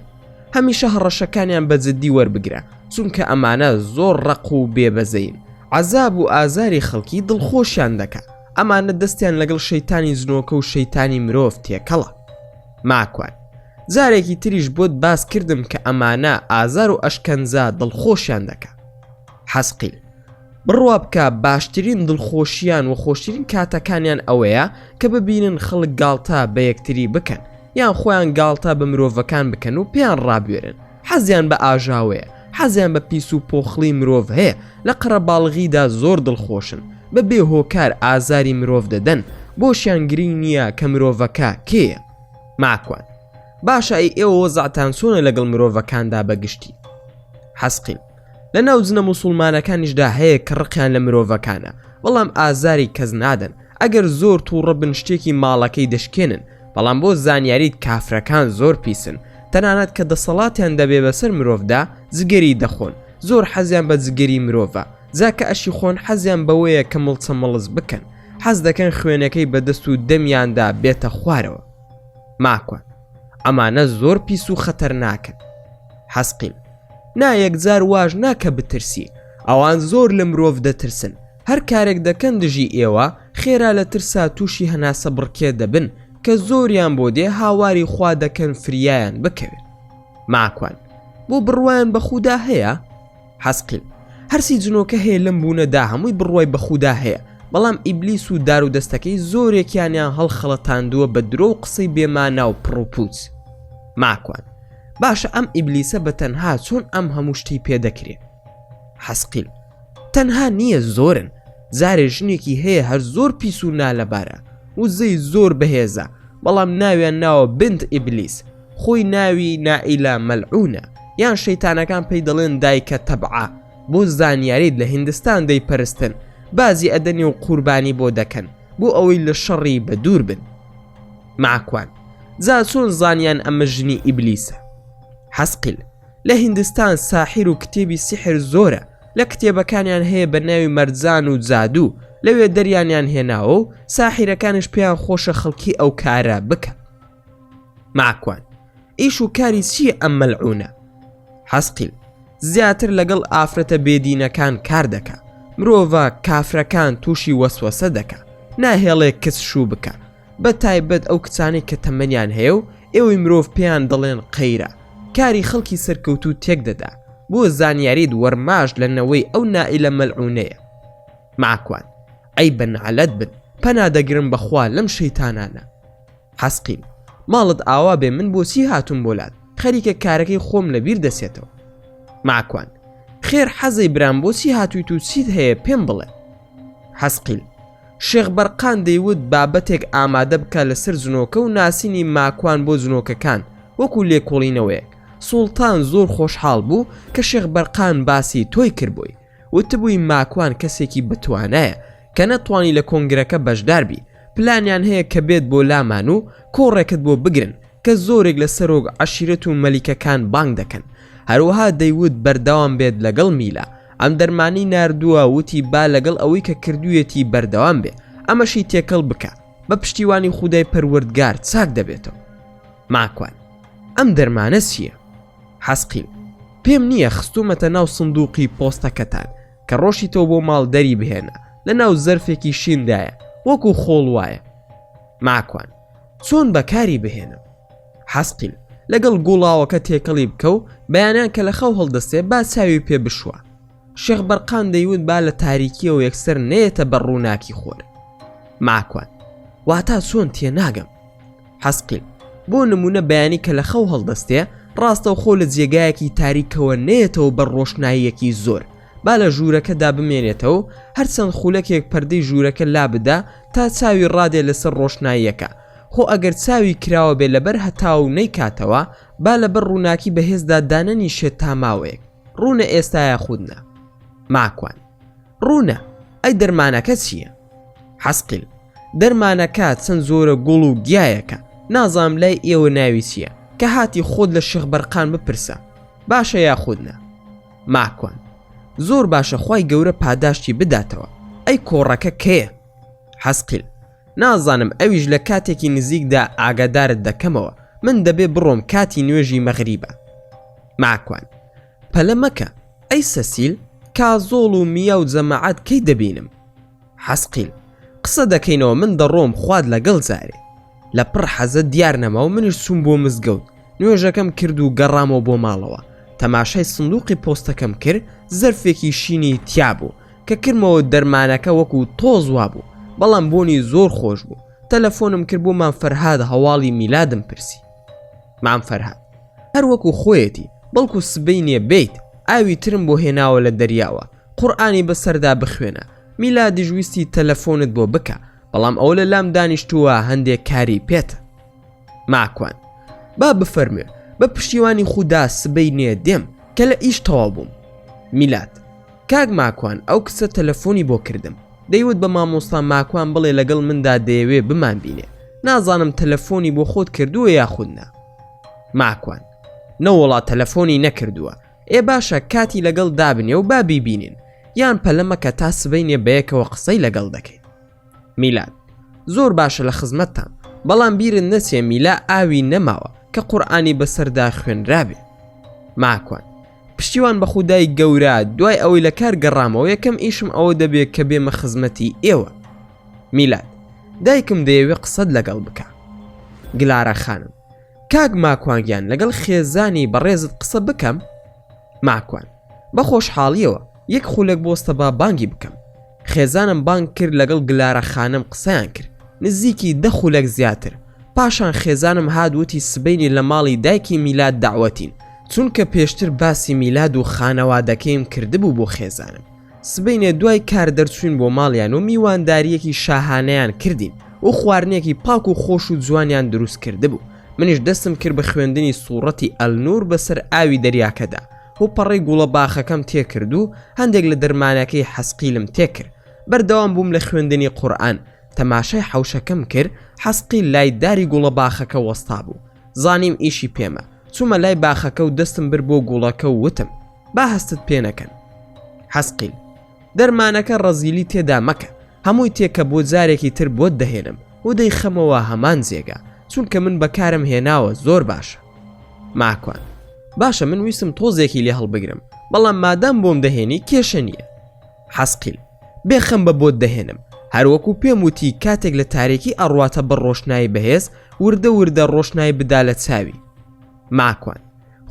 هەمیشە هەڕەشەکانیان بە جددی وەربگرە، چونکە ئەمانە زۆر ڕق و بێبەزەین. عەزاب و ئازاری خەڵکی دڵخۆشیان دەکات. ئەمانە دەستیان لەگەڵ شەیتانی جنۆکە و شەیتانی مرۆڤ تێکەڵە. ماکوان جارێکی تریش بۆت باس کردم کە ئەمانە ئازار و ئەشکەنجا دڵخۆشیان دەکات. حەسقیل بڕوا بکە باشترین دڵخۆشیان و خۆشترین کاتەکانیان ئەوەیە کە ببینن خەڵک گاڵتا بە یەکتری بکەن، یان خۆیان گاڵتا بە مرۆڤەکان بکەن و پێیان ڕابێرن. حەزیان بە ئاژاوەیە، حەزیان بە پیس و پۆخڵی مرۆڤ هەیە، لە قەرەباڵغیدا زۆر دڵخۆشن، بە بێ هۆکار ئازاری مرۆڤ دەدەن، بۆشیان گرنگ نییە کە مرۆڤەکە کێیە. ماکوان باشە ئەی ئێوە وەزعتان چۆنە لەگەڵ مرۆڤەکاندا بەگشتی؟ حەسقیل لە ناو جنە موسڵمانەکانیشدا هەیە کە ڕقیان لە مرۆڤەکانە، بەڵام ئازاری کەس نادەن. ئەگەر زۆر تووڕە بن شتێکی ماڵەکەی دەشکێنن، بەڵام بۆ زانیاریت کافرەکان زۆر پیسن، تەنانەت کە دەسەڵاتیان دەبێ بەسەر مرۆڤدا جگەری دەخۆن. زۆر حەزیان بە جگەری مرۆڤە، جاکە ئەشی خۆن حەزیان بەوەیە کە مڵچە مەڵز بکەن، حەز دەکەن خوێنەکەی بەدەست و دەمیاندا بێتە خوارەوە. ماکوان ئەمانە زۆر پیس و خەتەرناکن. حەسقیل نایەکجار واژ ناکە بترسی، ئەوان زۆر لە مرۆڤ دەترسن. هەر کارێک دەکەن دژی ئێوە خێرا لە ترسا تووشی هەناسە بڕکێ دەبن کە زۆریان بۆ دێ هاواری خوا دەکەن فریایان بکەوێت. ماکوان بۆ بڕوایان بە خودا هەیە؟ حەسقیل هەرسی جنۆکە هەیە لەم بوونەدا هەمووی بڕوای بە خودا هەیە، بەڵام ئیبلیس و دار و دەستەکەی زۆرێکیانیان هەڵخەڵەتاندووە بە درۆ و قسەی بێمانە و پڕوپوچ. ماکوان باشە ئەم ئیبلیسە بە تەنها چۆن ئەم هەموو شتەی پێدەکرێت؟ حەسقیل تەنها نییە، زۆرن. زارێ ژنێکی هەیە هەر زۆر پیس و نالەبارە، وزەی زۆر بەهێزە، بەڵام ناویان ناوە بنت ئیبلیس، خۆی ناوی نائیلا مەلعونە، یان شەیتانەکان پێی دەڵێن دایکە تەبعا. بۆ زانیاریت لە هیندستان دەیپەرستن، بازی ئەدەنی و قوربانی بۆ دەکەن بۆ ئەوەی لە شەڕی بە دوور بن. ماکوان جا چۆن زانیان ئەمە ژنی ئیبلیسە؟ حەسقیل لە هیندستان ساحیر و کتێبی سیحر زۆرە، لە کتێبەکانیان هەیە بە ناوی مەرجان و جادوو، لەوێ دەریانیان هێناوە و ساحیرەکانش پێیان خۆشە خەڵکی ئەو کارە بکە. ماکوان ئیش و کاری چییە ئەم مەلعونە؟ حەسقیل زیاتر لەگەڵ ئافرەتە بێدینەکان کار دەکا، مرۆڤە کافرەکان تووشی وەسوەسە دەکا، ناهێڵێ کەس شوو بکە، بە تایبەت ئەو کچانەی کە تەمەنیان هەیە و ئێوەی مرۆڤ پێیان دەڵێن قەیرە، کاری خەڵکی سەرکەوتوو تێک دەدا بۆ زانیاریت وەرماش لەنەوەی ئەو نائیلە مەلعونەیە. ماکوان ئەی بەنعەلەت بن، پەنا دەگرم بەخوا لەم شەیتانانە. حەسقیل ماڵت ئاوا بێ من بۆچی هاتووم بۆلات، خەریکە کارەکەی خۆم لەبیر دەسێتەوە. ماکوان خێر حەزەی برام بۆچی هاتوویت و چیت هەیە پێم بڵێ. حەسقیل شێخ بەرقان دەیوت بابەتێک ئامادە بکە لەسەر جنۆکە و ناسینی ماکوان بۆ جنۆکەکان وەکو لێکۆڵینەوەیەک. سوڵتان زۆر خۆشحاڵ بوو کە شێخ بەرقان باسی تۆی کردبووی، وتبووی ماکوان کەسێکی بتوانایە کە نەتوانی لە کۆنگرەکە بەشدار بی، پلانیان هەیە کە بێت بۆ لامان و کۆڕێکت بۆ بگرن کە زۆرێک لە سەرۆک عەشیرەت و مەلیکەکان بانگ دەکەن. هەروەها دەیوت بەردەوام بێت لەگەڵ میلا، ئەم دەرمانی ناردووە وتی با لەگەڵ ئەوەی کە کردوویەتی بەردەوام بێ، ئەمەشی تێکەڵ بکە، بە پشتیوانی خودای پەروەردگار چاک دەبێتەوە. ماکوان ئەم دەرمانە چییە؟ حەسقیل پێم نییە، خستومەتە ناو سندوقی پۆستەکەتان کە ڕۆشی تۆ بۆ ماڵ دەری بهێنە، لە ناو زەرفێکی شیندایە وەکو خۆڵ وایە. ماکوان چۆن بەکاری بهێنم؟ حەسقیل لەگەڵ گوڵاوەکە تێکەڵی بکە و بەیانیان کە لە خەو هەڵدەستێ با چاوی پێ بشوە. شێخ بەرقان دەیوت با لە تاریکیەوە یەکسەر نێتە بە ڕووناکی خۆر. ماکوان واتا چۆن تێناگەم؟ حەسقیل بۆ نمونە بەیانی کە لە خەو هەڵدەستێ ڕاستە و خۆ لە جێگایەکی تاریکەوە نێتەوە بە ڕۆشناییەکی زۆر، با لە ژوورەکەدا بمێنێتەوە، هەرچەند خولەکێک پەردەی ژوورەکە لا بدا تا چاوی ڕادێ لەسەر ڕۆشناییەکە، خۆ ئەگەر چاوی کراوە بێ لەبەر هەتاو نەیکاتەوە، با لەبەر ڕووناکی بەهێزدا دانەنی شێت تا ماوەیەک. ڕوونە ئێستایا خودنا. ماکوان ڕوونە ئەی دەرمانەکە چییە؟ حەسقیل دەرمانەکە چەند زۆرە گوڵ و گیایەکە، نازام لای ئێوە ناوی چییە کە هاتی خۆت لە شێخ بەرقان بپرسە. باشە یا خودنا. ماکوان زۆر باشە، خوای گەورە پاداشتی بداتەوە. ئەی کۆڕەکە کێیە؟ حەسقیل نازانم، ئەویش لە کاتێکی نزیکدا ئاگادارت دەکەمەوە، من دەبێ بڕۆم کاتی نوێژی مەغریبە. ماکوان پەلە مەکە ئەی سەسیل، کازۆڵ و میا و جەماعەت کەی دەبینم؟ حەسقیل قسە دەکەینەوە، من دەڕۆم خواد لەگەڵ جارێ. لە پڕ حەزە دیار نەما و منیش چووم بۆ مزگەوت، نوێژەکەم کرد و گەڕامەوە بۆ ماڵەوە. تەماشای سندوقی پۆستەکەم کرد، زەرفێکی شینی تیا بوو کە کرمەوە دەرمانەکە وەکو تۆز وابوو، بەڵام بۆنی زۆر خۆش بوو. تەلەفۆنم کرد بۆ مام فەرهاد هەواڵی میلادم پرسی. مام فەرهاد هەر وەکو خۆیەتی، بەڵکو سبەی نییە بیت، ئاوی ترم بۆ هێناوە لە دەریاوە، قورئانی بەسەردا بخوێنە. میلادیش ویستی تەلەفۆنت بۆ بکە، بەڵام ئەو لە لام دانیشتووە هەندێک کاری پێتە. ماکوان با بفەرمێ، بە پشتیوانی خودا سبەی نییە دێم کە لە ئیش تەواو بووم. میلاد کاک ماکوان ئەو کسە تەلەفۆنی بۆ کردم، دەیوت بە مامۆستا ماکوان بڵێ لەگەڵ مندا دەیەوێ بمان بینێ، نازانم تەلەفۆنی بۆ خۆت کردووە یا خودنا. ماکوان نەوەڵا تەلەفۆنی نەکردووە، ئێ باشە کاتی لەگەڵ دابنێ و با بیبینین، یان پەلەمەکە تا سبەینێ بەیەکەوە قسەی لەگەڵ دەکەین. میلاد زۆر باشە لە خزمەتتان، بەڵام بیرن نەچێ میلا ئاوی نەماوە کە قورئانی بەسەردا خوێنرابێ. ماکوان پشتیوان بە خودای گەورە، دوای ئەوەی لە کار گەڕامەوە یەکەم ئیشم ئەوە دەبێت کە بێمە خزمەتی ئێوە. میلاد دایکم دەیەوێت قسەت لەگەڵ بکە. گلارە خانم کاک ماکوانگیان لەگەڵ خێزانی بەڕێزت قسە بکەم؟ ماکوان بە خۆشحاڵیەوە، یەک خولێک بۆستە با بانگی بکەم. خێزانم بانگ کرد لەگەڵ گلارە خانم قسەیان کرد، نزیکی 10 خولێک زیاتر. پاشان خێزانم هادوتی سبەینی لە ماڵی دایکی میلاد داوەتین، چونکە پێشتر باسی میلاد و خانەوادەکەیم کردبوو بۆ خێزانم. سبەینێ دوای کار دەرچوین بۆ ماڵیان و میوانداریەکی شاهانەیان کردین و خواردنێکی پاک و خۆش و جوانیان دروست کردبوو. منیش دەستم کرد بە خوێندنی سوورەتی ئەلنور بەسەر ئاوی دەریاکەدا و پەڕی گوڵە باخەکەم تێکرد و هەندێک لە دەرمانەکەی حەسقیلم تێکرد. بەردەوام بووم لە خوێندنی قورئان، تەماشای حەوشەکەم کرد حەسقیل لای داری گوڵە باخەکە وەستا بوو. زانیم ئیشی پێمە، چوومە لای باخەکە و دەستم برد بۆ گوڵەکە و وتم با هەستت پێ نەکەن. حەسقیل: دەرمانەکە ڕەزیلی تێدا مەکە، هەمووی تێکە بۆ جارێکی تر بۆت دەهێنم و دەیخەمەوە هەمان جێگا، چونکە من بەکارم هێناوە زۆر باشە. ماکوان: باشە، من ویستم تۆزێکی لێ هەڵبگرم، بەڵام مادام بۆم دەهێنی کێشە نییە. حەسقیل: بێخەم بە بۆت دەهێنم، هەروەکو پێم وتی کاتێک لە تاریکی ئەڕواتە بە ڕۆشنایی بەهێز وردە وردە ڕۆشنایی بدا لە چاوی. ماکوان: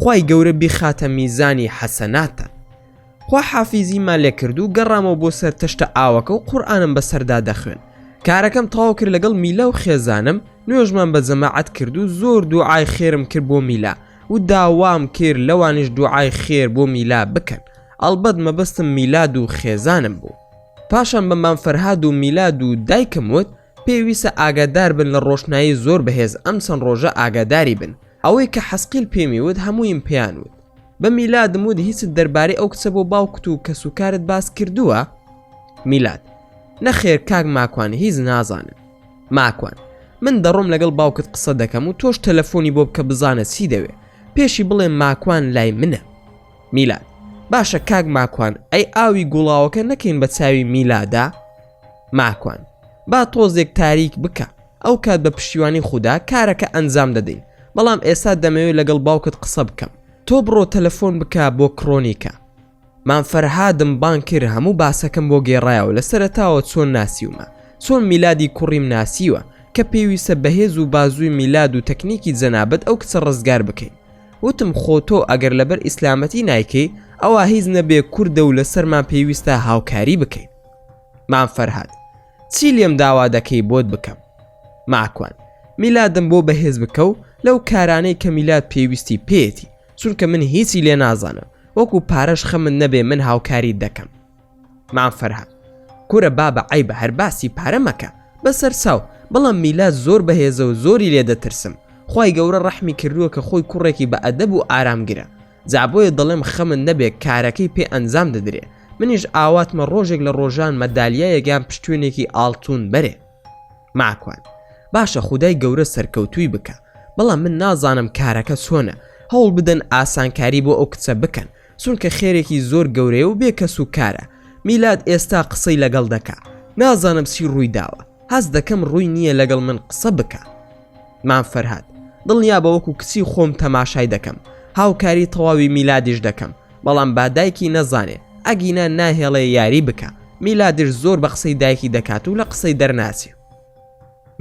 خوای گەورە بیخاتە میزانی حەسەناتە. خوا حافیزیمان لێ کرد و گەڕامەوە بۆ سەر تەشتە ئاوەکە و قورئانم بەسەردا دەخوێن. کارەکەم تەواو کرد لەگەڵ میلا و خێزانم، نوێژمان بە جەماعەت کرد و زۆر دوعای خێرم کرد بۆ میلا و داوام کرد لەوانش دوعای خێر بۆ میلا بکەن. ئەڵبەت مەبەستم میلاد و خێزانم بوو. پاشان بە مامفەرهاد و میلاد و دایکم وت پێویستە ئاگادار بن لە ڕۆشنایی زۆر بەهێز ئەم چەند ڕۆژە ئاگاداری بن. ئەوەی کە حەسقیل پێمی وت هەموویم پێیان وت. بە میلادم وت هیچت دەربارەی ئەو کچە بۆ باوکت و کەسوکارت باس کردووە؟ میلاد: نەخێر کاک ماکوان، هیچ نازانم. ماکوان: من دەڕۆم لەگەڵ باوکت قسە دەکەم و تۆش تەلەفۆنی بۆ بکە بزانە چی دەوێ، پێشی بڵێ ماکوان لای منە. میلاد: باشە کاک ماکوان، ئەی ئاوی گوڵاوەکە نەکەین بە چاوی میلادا؟ ماکوان: با تۆزێک تاریک بکە، ئەو کات بە پشتیوانی خوددا کارەکە ئەنجام دەدەین، بەڵام ئێستا دەمەوێت لەگەڵ باوکت قسە بکەم، تۆ بڕۆ تەلەفۆن بکە بۆ کڕۆنیکە. مامفەرهادم بان کرد هەموو باسەکەم بۆ گێڕایەوە لە سەرەتاوە چۆن ناسیومە، چۆن میلادی کوڕیم ناسیوە کە پێویستە بەهێز و بازووی میلاد و تەکنیکی جەنابەت ئەو کچە ڕزگار بکەین. وتم خۆ تۆ ئەگەر لەبەر ئیسلامەتی نایکەی ئەوە هیچ نەبێ کوردە و لەسەرمان پێویستە هاوکاری بکەین. مامفەرهاد: چی لێم داوا دەکەی بۆت بکەم؟ ماکوان: میلادم بۆ بەهێز بکە و لەو کارانەی کە میلاد پێویستی پێیەتی، چونکە من هیچی لێ نازانم، وەکو پارەش خەمن نەبێ من هاوکاری دەکەم. مامفەرهاد: کوورە بابە عیبە، هەر باسی پارە مەکە، بەسەر چاو، بەڵام میلاد زۆر بەهێزە و زۆری لێ دەترسم. خوای گەورە ڕەحمی کردووە کە خۆی کوڕێکی بە ئەدەب و ئارامگرە، جابۆیە دەڵێم خەمن نەبێ کارەکەی پێ ئەنجام دەدرێ، منیش ئاواتمە ڕۆژێک لە ڕۆژان مەدالیایەکیان پشتوێنێکی ئاڵتون بەرێ. ماکوان: باشە خودای گەورە سەرکەوتووی بکە، بەڵام من نازانم کارەکە چۆنە، هەوڵ بدەن ئاسانکاری بۆ ئەو کچە بکەن، چونکە خێرێکی زۆر گەورەیە و بێکەس و کارە. میلاد ئێستا قسەی لەگەڵ دەکا، نازانم چی ڕووی داوە، هەست دەکەم ڕووی نییە لەگەڵ من قسە بکە. مامفەرهاد: دڵنیا بە وەکو کچی خۆم تەماشای دەکەم، هاوکاری تەواوی میلادیش دەکەم، بەڵام با دایکی نەزانێ، ئەگینە ناهێڵێ یاری بکە، میلادیش زۆر بە قسەی دایکی دەکات و لە قسەی دەرناچێ.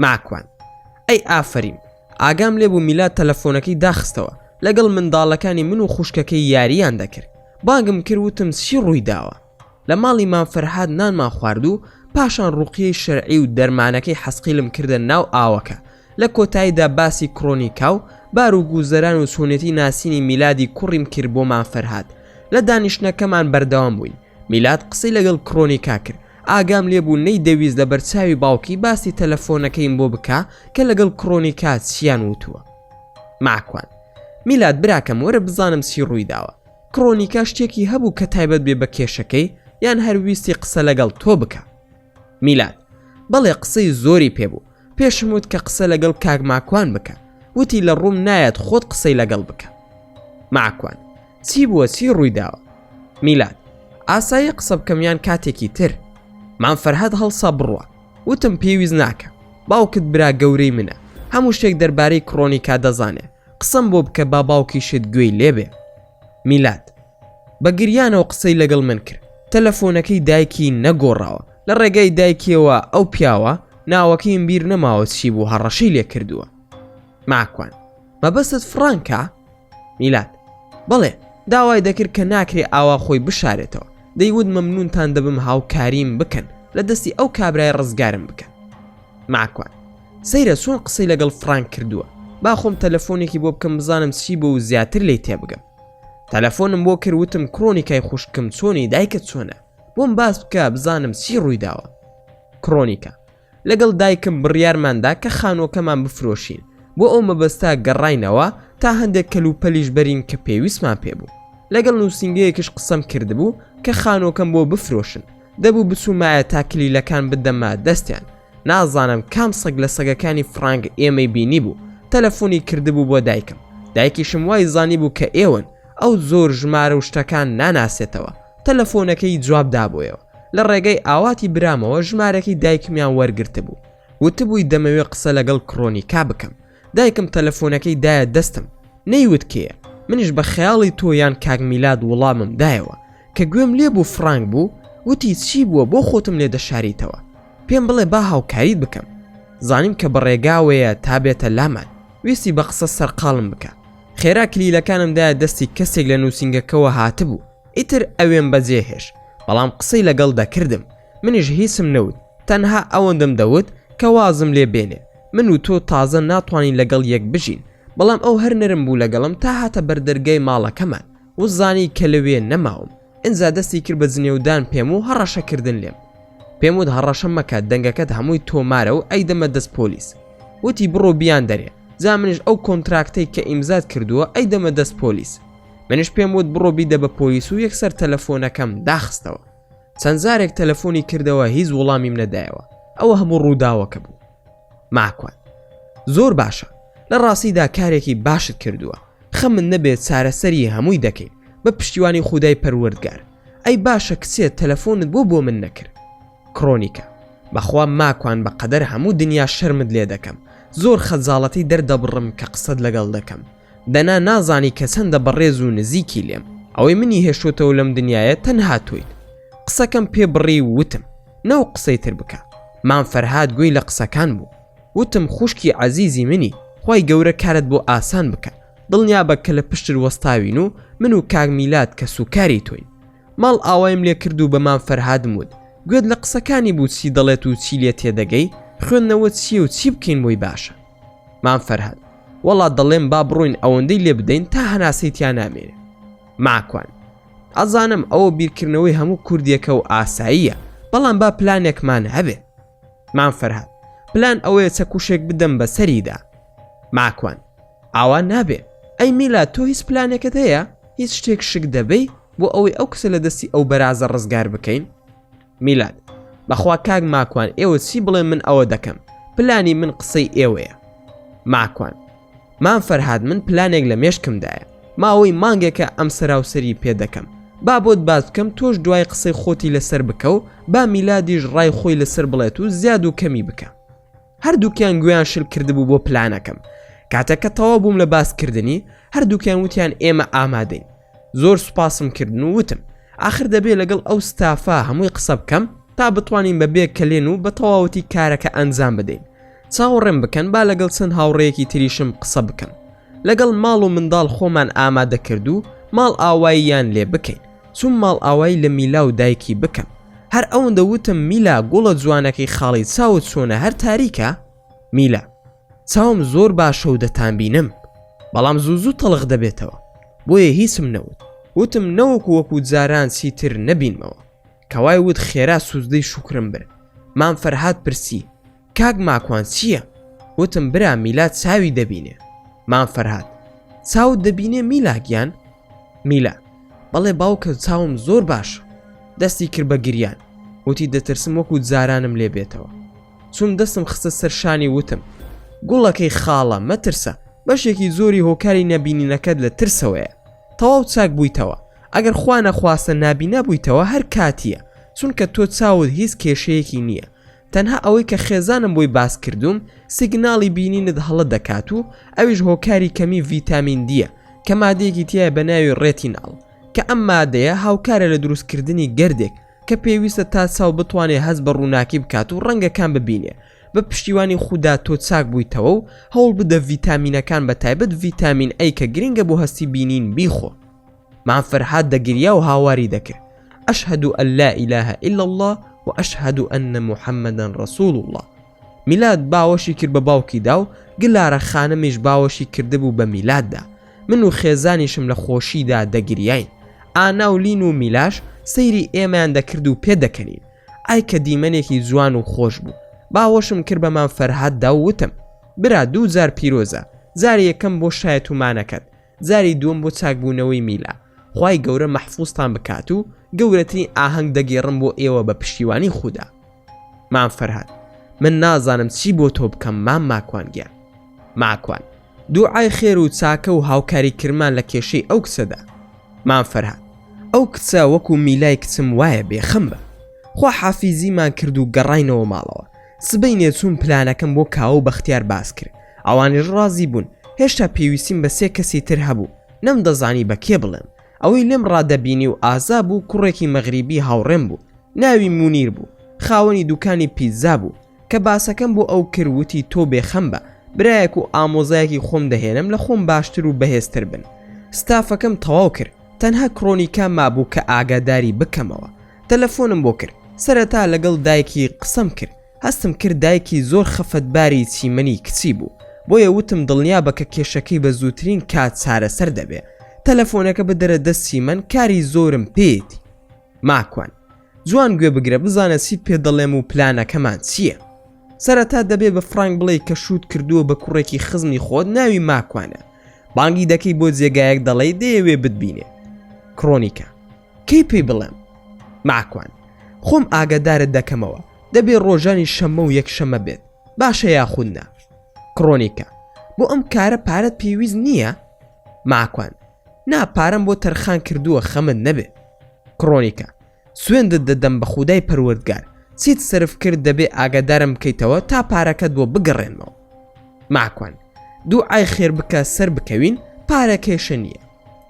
ماکوان: ئەی ئافرین، ئاگام لێبوو میلاد تەلەفۆنەکەی داخستەوە، لەگەڵ منداڵەکانی من و خوشکەکەی یاریان دەکرد. بانگم کرد وتم چی ڕووی داوە. لە ماڵی مامفەرهاد نانمان خوارد و پاشان ڕوقیەی شەرعی و دەرمانەکەی حەسقیلم کردە ناو ئاوەکە. لە کۆتاییدا باسی کڕۆنیکا و بار و گوزەران و چۆنێتی ناسینی میلادی کوڕیم کرد بۆ مامفەرهاد. لە دانیشتنەکەمان بەردەوام بووین. میلاد قسەی لەگەڵ کڕۆنیکا کرد، ئاگام لێبوو نەیدەویست لە بەرچاوی باوکی باسی تەلەفۆنەکەیم بۆ بکە کە لەگەڵ کڕۆنیکا چیان وتووە. ماکوان: میلاد براکەم وەرە بزانم چی ڕووی داوە. کڕۆنیکا شتێکی هەبوو کە تایبەت بێ بە کێشەکەی یان هەرویستی قسە لەگەڵ تۆ بکە؟ میلاد: بەڵێ قسەی زۆری پێبوو، پێشم وت کە قسە لەگەڵ کاک ماکوان بکە، وتی لە ڕووم نایەت خۆت قسەی لەگەڵ بکە. ماکوان: چی بووە، چی ڕووی داوە؟ میلاد: ئاسایی قسە بکەمیان کاتێکی تر. مامفەرهاد هەڵسا بڕوە، وتم پێویست ناکە، باوکت برا گەورەی منە، هەموو شتێک دەربارەی کڕۆنیکا دەزانێ، قسەم بۆ بکە با باوکیشت گوێی لێبێ. میلاد: بە گریانەوە قسەی لەگەڵ من کرد، تەلەفۆنەکەی دایکی نەگۆڕاوە، لە ڕێگەی دایکیەوە ئەو پیاوە ناوەکەیم بیر نەماوە چی بوو هەڕەشەی لێ کردووە. ماکوان: مەبەستت فڕانکە؟ میلاد: بەڵێ، داوای دەکرد کە ناکرێ ئاوا خۆی بشارێتەوە، دەیوت مەمنونتان دەبم هاوکاریم بکەن، لە دەستی ئەو کابرای ڕزگارم بکەن. ماکوان: سەیرە چۆن قسەی لەگەڵ فڕانک کردووە، با خۆم تەلەفۆنێکی بۆ بکەم بزانم چی بۆ و زیاتر لی تێبگەم. تەلەفۆنم بۆ کرد، وتم کڕۆنیکای خوشکم چۆنی، دایکت چۆنە، بۆم باس بکە بزانم چی ڕووی داوە. کڕۆنیکا: لەگەڵ دایکم بڕیارماندا کە خانۆکەمان بفرۆشین، بۆ ئەو مەبەستا گەڕاینەوە تا هەندێک کەلوپەلیش بەرین کە پێویستمان پێبوو. لەگەڵ نووسنگەیەکیش قسەم کردبوو کە خانۆکەم بۆ بفرۆشن، دەبوو بچوومایە تا کلیلەکان بدەمە دەستیان، نازانم کام سەگ لە سەگەکانی فرانک ئێمەی بینی بوو. تەلەفۆنی کردبوو بۆ دایکم. دایکیشم وای زانی بوو کە ئێوەن. ئەو زۆر ژمارە و شتەکان ناناسێتەوە. تەلەفۆنەکەی جواب دابۆیەوە. لە ڕێگەی ئاواتی برامەوە ژمارەکەی دایکمیان وەرگرتە بوو. وتبووی دەمەوێت قسە لەگەڵ کڕۆنیکا بکەم. دایکم تەلەفۆنەکەی دایە دەستم. نەیوت کێیە. منیش بە خەیاڵی تۆیان کاک میلاد وەڵامم دایەوە کە گوێم لێ بوو فرانک بوو. وتی چی بووە بۆ خۆتم لێ دەشاریتەوە. پێم بڵێ با هاوکاریت بکەم. زانیم کە بەڕێگاوەیە تا بێتە لامان. ویستی بە قسە سەرقاڵم بکە. خێرا کلیلەکانمدایە دەستی کەسێک لە نووسنگەکەوە هاتبوو. ئیتر ئەوێن بەجێهێش. بەڵام قسەی لەگەڵ دەکردم. منیش هیچم نەوت. تەنها ئەوەندەم دەوت کە وازم لێ بێنێ. من و تۆ تازە ناتوانین لەگەڵ یەک بژین. بەڵام ئەو هەر نەرم بوو لەگەڵم تا هاتە بەردەرگای ماڵەکەمان. وزانی کە لەوێ نەماوم. ئینجا دەستی کرد بە جنێودان پێم و هەڕەشەکردن لێم. پێم وت هەڕەشەم مەکات دەنگەکەت هەمووی تۆمارە و ئەیدەمە دەست پۆلیس. وتی بڕۆ بیان دەرێ. جا منیش ئەو کۆنتراکتەی کە ئیمزات کردووە ئەیدەمە دەست پۆلیس. منیش پێم وت بڕۆ بیدە بە پۆلیس و یەکسەر تەلەفۆنەکەم داخستەوە. چەند جارێک تەلەفۆنی کردەوە هیچ وەڵامیم نەدایەوە. ئەوە هەموو ڕووداوەکە بوو. ماکوان زۆر باشە. لە ڕاستیدا کارێکی باشت کردووە. خەمن نەبێت چارەسەری هەمووی دەکەین بە پشتیوانی خودای پەروەردگار. ئەی باشە کچێت تەلەفۆنت بۆ من نەکرد. کڕۆنیکە بەخوا ماکوان بەقەدەر هەموو دنیا شەرمت لێ دەکەم. زۆر خەجاڵەتی دەردەبڕم کە قسەت لەگەڵ دەکەم. دەنا نازانی کە چەندە بەڕێز و نزیکی لێم. ئەوەی منی هێشتۆتەوە لەم دنیاە تەنها تۆیت. قسەکەم پێ بڕی وتم نەو قسەی تر بکە. مام فەرهاد گوێی لە قسەکان بوو. وتم خوشکی عەزیزی منی خوای گەورە کارت بۆ ئاسان بکە. دڵنیا بە کە لە پشتر وەستاوین و من و کاک میلاد کە سوکاری تۆین. ماڵ ئاوایم لێ کرد و بە مام فەرهادم وت گوێت لە قسەکانی بوو چی دەڵێت و چی لێ تێدەگەی خوێندنەوە چیە و چی بکەین بۆی باشە. مام فەرهاد وەڵا دەڵێم با بڕۆین ئەوەندەی لێ بدەین تا هەناسەیتیان نامێنێ. ماکوان ئەزانم ئەوە بیرکردنەوەی هەموو کوردیەکە و ئاساییە بەڵام با پلانێکمان هەبێ. مام فەرهاد پلان ئەوەیە چەکوشێک بدەم بە سەریدا. ماکوان ئاوان نابێ. ئەی میلاد تۆ هیچ پلانێکت هەیە؟ هیچ شتێک شک دەبەی بۆ ئەوەی ئەو کەسە لە دەستی ئەو بەرازە ڕزگار بکەین؟ میلاد بەخوا کاک ماکوان ئێوە چی بڵێ من ئەوە دەکەم. پلانی من قسەی ئێوەیە. ماکوان مام فەرهاد من پلانێک لە مێشکمدایە. ماوەی مانگێکە ئەم سەراوسەری پێ دەکەم. با بۆت باز بکەم تۆش دوای قسەی خۆتی لەسەر بکە و با میلادیش ڕای خۆی لەسەر بڵێت و زیاد و کەمی بکە. هەردووکیان گویان شل کردبوو بۆ پلانەکەم. کاتەکە تەواو بووم لە باسکردنی هەردووکیان وتیان ئێمە ئامادەین. زۆر سوپاسم کردن و وتم ئاخر دەبێت لەگەڵ ئەو ستافا هەمووی قسە بکەم تا بتوانین بەبێ کەلێن و بە تەواوەتی کارەکە ئەنجام بدەین. چاوەڕێم بکەن با لەگەڵ چەند هاوڕێیەکی تریشم قسە بکەم. لەگەڵ ماڵ و منداڵ خۆمان ئامادە کرد و ماڵ ئاواییان لێ بکەین. چون ماڵ ئاوایی لە میلا و دایکی بکەم. هەر ئەوەندە وتم میلا گوڵە جوانەکەی خاڵی چاوت چۆنە هەر تاریکە؟ میلا چاوم زۆر باشە و دەتان بینم بەڵام زوو تەڵق دەبێتەوە. بۆیە هیچم نەوت. وتم نەوەکو وەکو جاران چیتر نەبینمەوە. کەوای وت خێرا سوزدەی شوکرم بر. مام فەرهاد پرسی کاک ماکوان چییە؟ وتم برا میلاد چاوی دەبینێ. مام فەرهاد چاوت دەبینێ میلاگیان؟ میلا بەڵێ باوکە چاوم زۆر باشە. دەستی کرد بە گریان. وتی دەترسم وەکو جارانم لێ بێتەوە. چون دەستم خستە سەرشانی وتم گوڵەکەی خاڵە مەترسە بەشێکی زۆری هۆکاری نەبینینەکەت لە ترسەوەیە. تەواو چاک بوویتەوە. ئەگەر خوا نەخواستە نابینا بوویتەوە هەر کاتیە چونکە تۆ چاوت هیچ کێشەیەکی نییە. تەنها ئەوەی کە خێزانم بۆی باس کردوم سیگناڵی بینینت هەڵە دەکات و ئەویش هۆکاری کەمی ڤیتامین دیە کە مادەیەکی تایە بە ناوی ڕێتیناڵ کە ئەم مادەیە هاوکارە لە دروستکردنی گەردێک کە پێویستە تا چاو بتوانێت هەست بە ڕووناکی بکات و ڕەنگەکان ببینێ. بە پشتیوانی خوددا تۆ چاک بوویتەوە و هەوڵ بدە ڤیتامینەکان بە تایبەت ڤیتامین ئەی کە گرنگە بۆ هەستی بینین بیخۆ. مام فەرهاد دەگریا و هاواری دەکرد ئەشهەدو ئەن لا ئیلاهە ئیلا الله و ئەشهەدو ئەنە موحەممەدەن ڕەسوول الله. میلاد باوەشی کرد بە باوکیدا و گلارە خانمیش باوەشی کردبوو بە میلاددا. من و خێزانیشم لە خۆشیدا دەگریاین. ئانا و لین و میلاش سەیری ئێمەیان دەکرد و پێدەکەنین. ئای کە دیمەنێکی جوان و خۆش بوو. باوەشم کرد بە مام فەرهاددا و وتم برا 2000 پیرۆزە. زاری یەکەم بۆ شایەتومانەکەت. زاری دووەم بۆ چاکبوونەوەی میلا. خوای گەورە مەحفوظتان بکات و گەورەترین ئاهەنگ دەگێڕم بۆ ئێوە بە پشتیوانی خوددا. مام فەرهاد من نازانم چی بۆ تۆ بکەم ماکوان گیان. ماکوان دوعای خێر و چاکە و هاوکاری کرمان لە کێشەی ئەو کچەدا. مام فەرهاد ئەو کچە وەکو میلای کچم وایە بێخەم بە. خوا حافیزیمان کرد و گەڕاینەوە ماڵەوە. سبەی نێچوون پلانەکەم بۆ کاوە و بەختیار باس کرد. ئەوانیش ڕازی بوون. هێشتا پێویستیم بە 3 کەسی تر هەبوو. نەمدەزانی بە کێ بڵێم. ئەوەی لێم ڕادەبینی و ئازا بوو کوڕێکی مەغریبی هاوڕێم بوو. ناوی مونیر بوو. خاوەنی دوکانی پیتزا بوو کە باسەکەم بۆ ئەو کردوتی تۆ بێخەم بە. برایەک و ئامۆزایەکی خۆم دەهێنم لە خۆم باشتر و بەهێزتر بن. ستافەکەم تەواو کرد. تەنها کڕۆنیکا مابوو کە ئاگاداری بکەمەوە. تەلەفۆنم بۆ کرد. سەرەتا لەگەڵ دایکی قسەم کرد. هەستم کرد دایکی زۆر خەفەتباری چیمەنی کچی بوو. بۆیە وتم دڵنیا بە کە کێشەکەی بە زووترین کات چارەسەر دەبێ. تەلەفۆنەکە بدەرە دەستی من کاری زۆرم پێیەتی. ماکوان جوان گوێ بگرە بزانە چیت پێ دەڵێم و پلانەکەمان چییە. سەرەتا دەبێ بە فرانک بڵێ کە شوت کردووە بە کوڕێکی خزمی خۆت ناوی ماکوانە. بانگی دەکەی بۆ جێگایەک دەڵێ دەیەوێ بتبینێ. کڕۆنیکە کەی پێی بڵێم. ماکوان خۆم ئاگادارت دەکەمەوە. دەبێ ڕۆژانی شەمە و یەکشەمە بێت. باشە یاخودنا. کڕۆنیکە بۆ ئەم کارە پارەت پێویست نییە؟ ماکوان پارەم بۆ تەرخان کردووە خەمت نەبێ. کڕۆنیکە سوێندت دەدەم بە خودای پەروەردگار چیت سرف کرد دەبێ ئاگادارم بکەیتەوە تا پارەکەت بۆ بگەڕێنمەوە. ماکوان دوعای خێر بکە سەر بکەوین پارە کێشە نییە.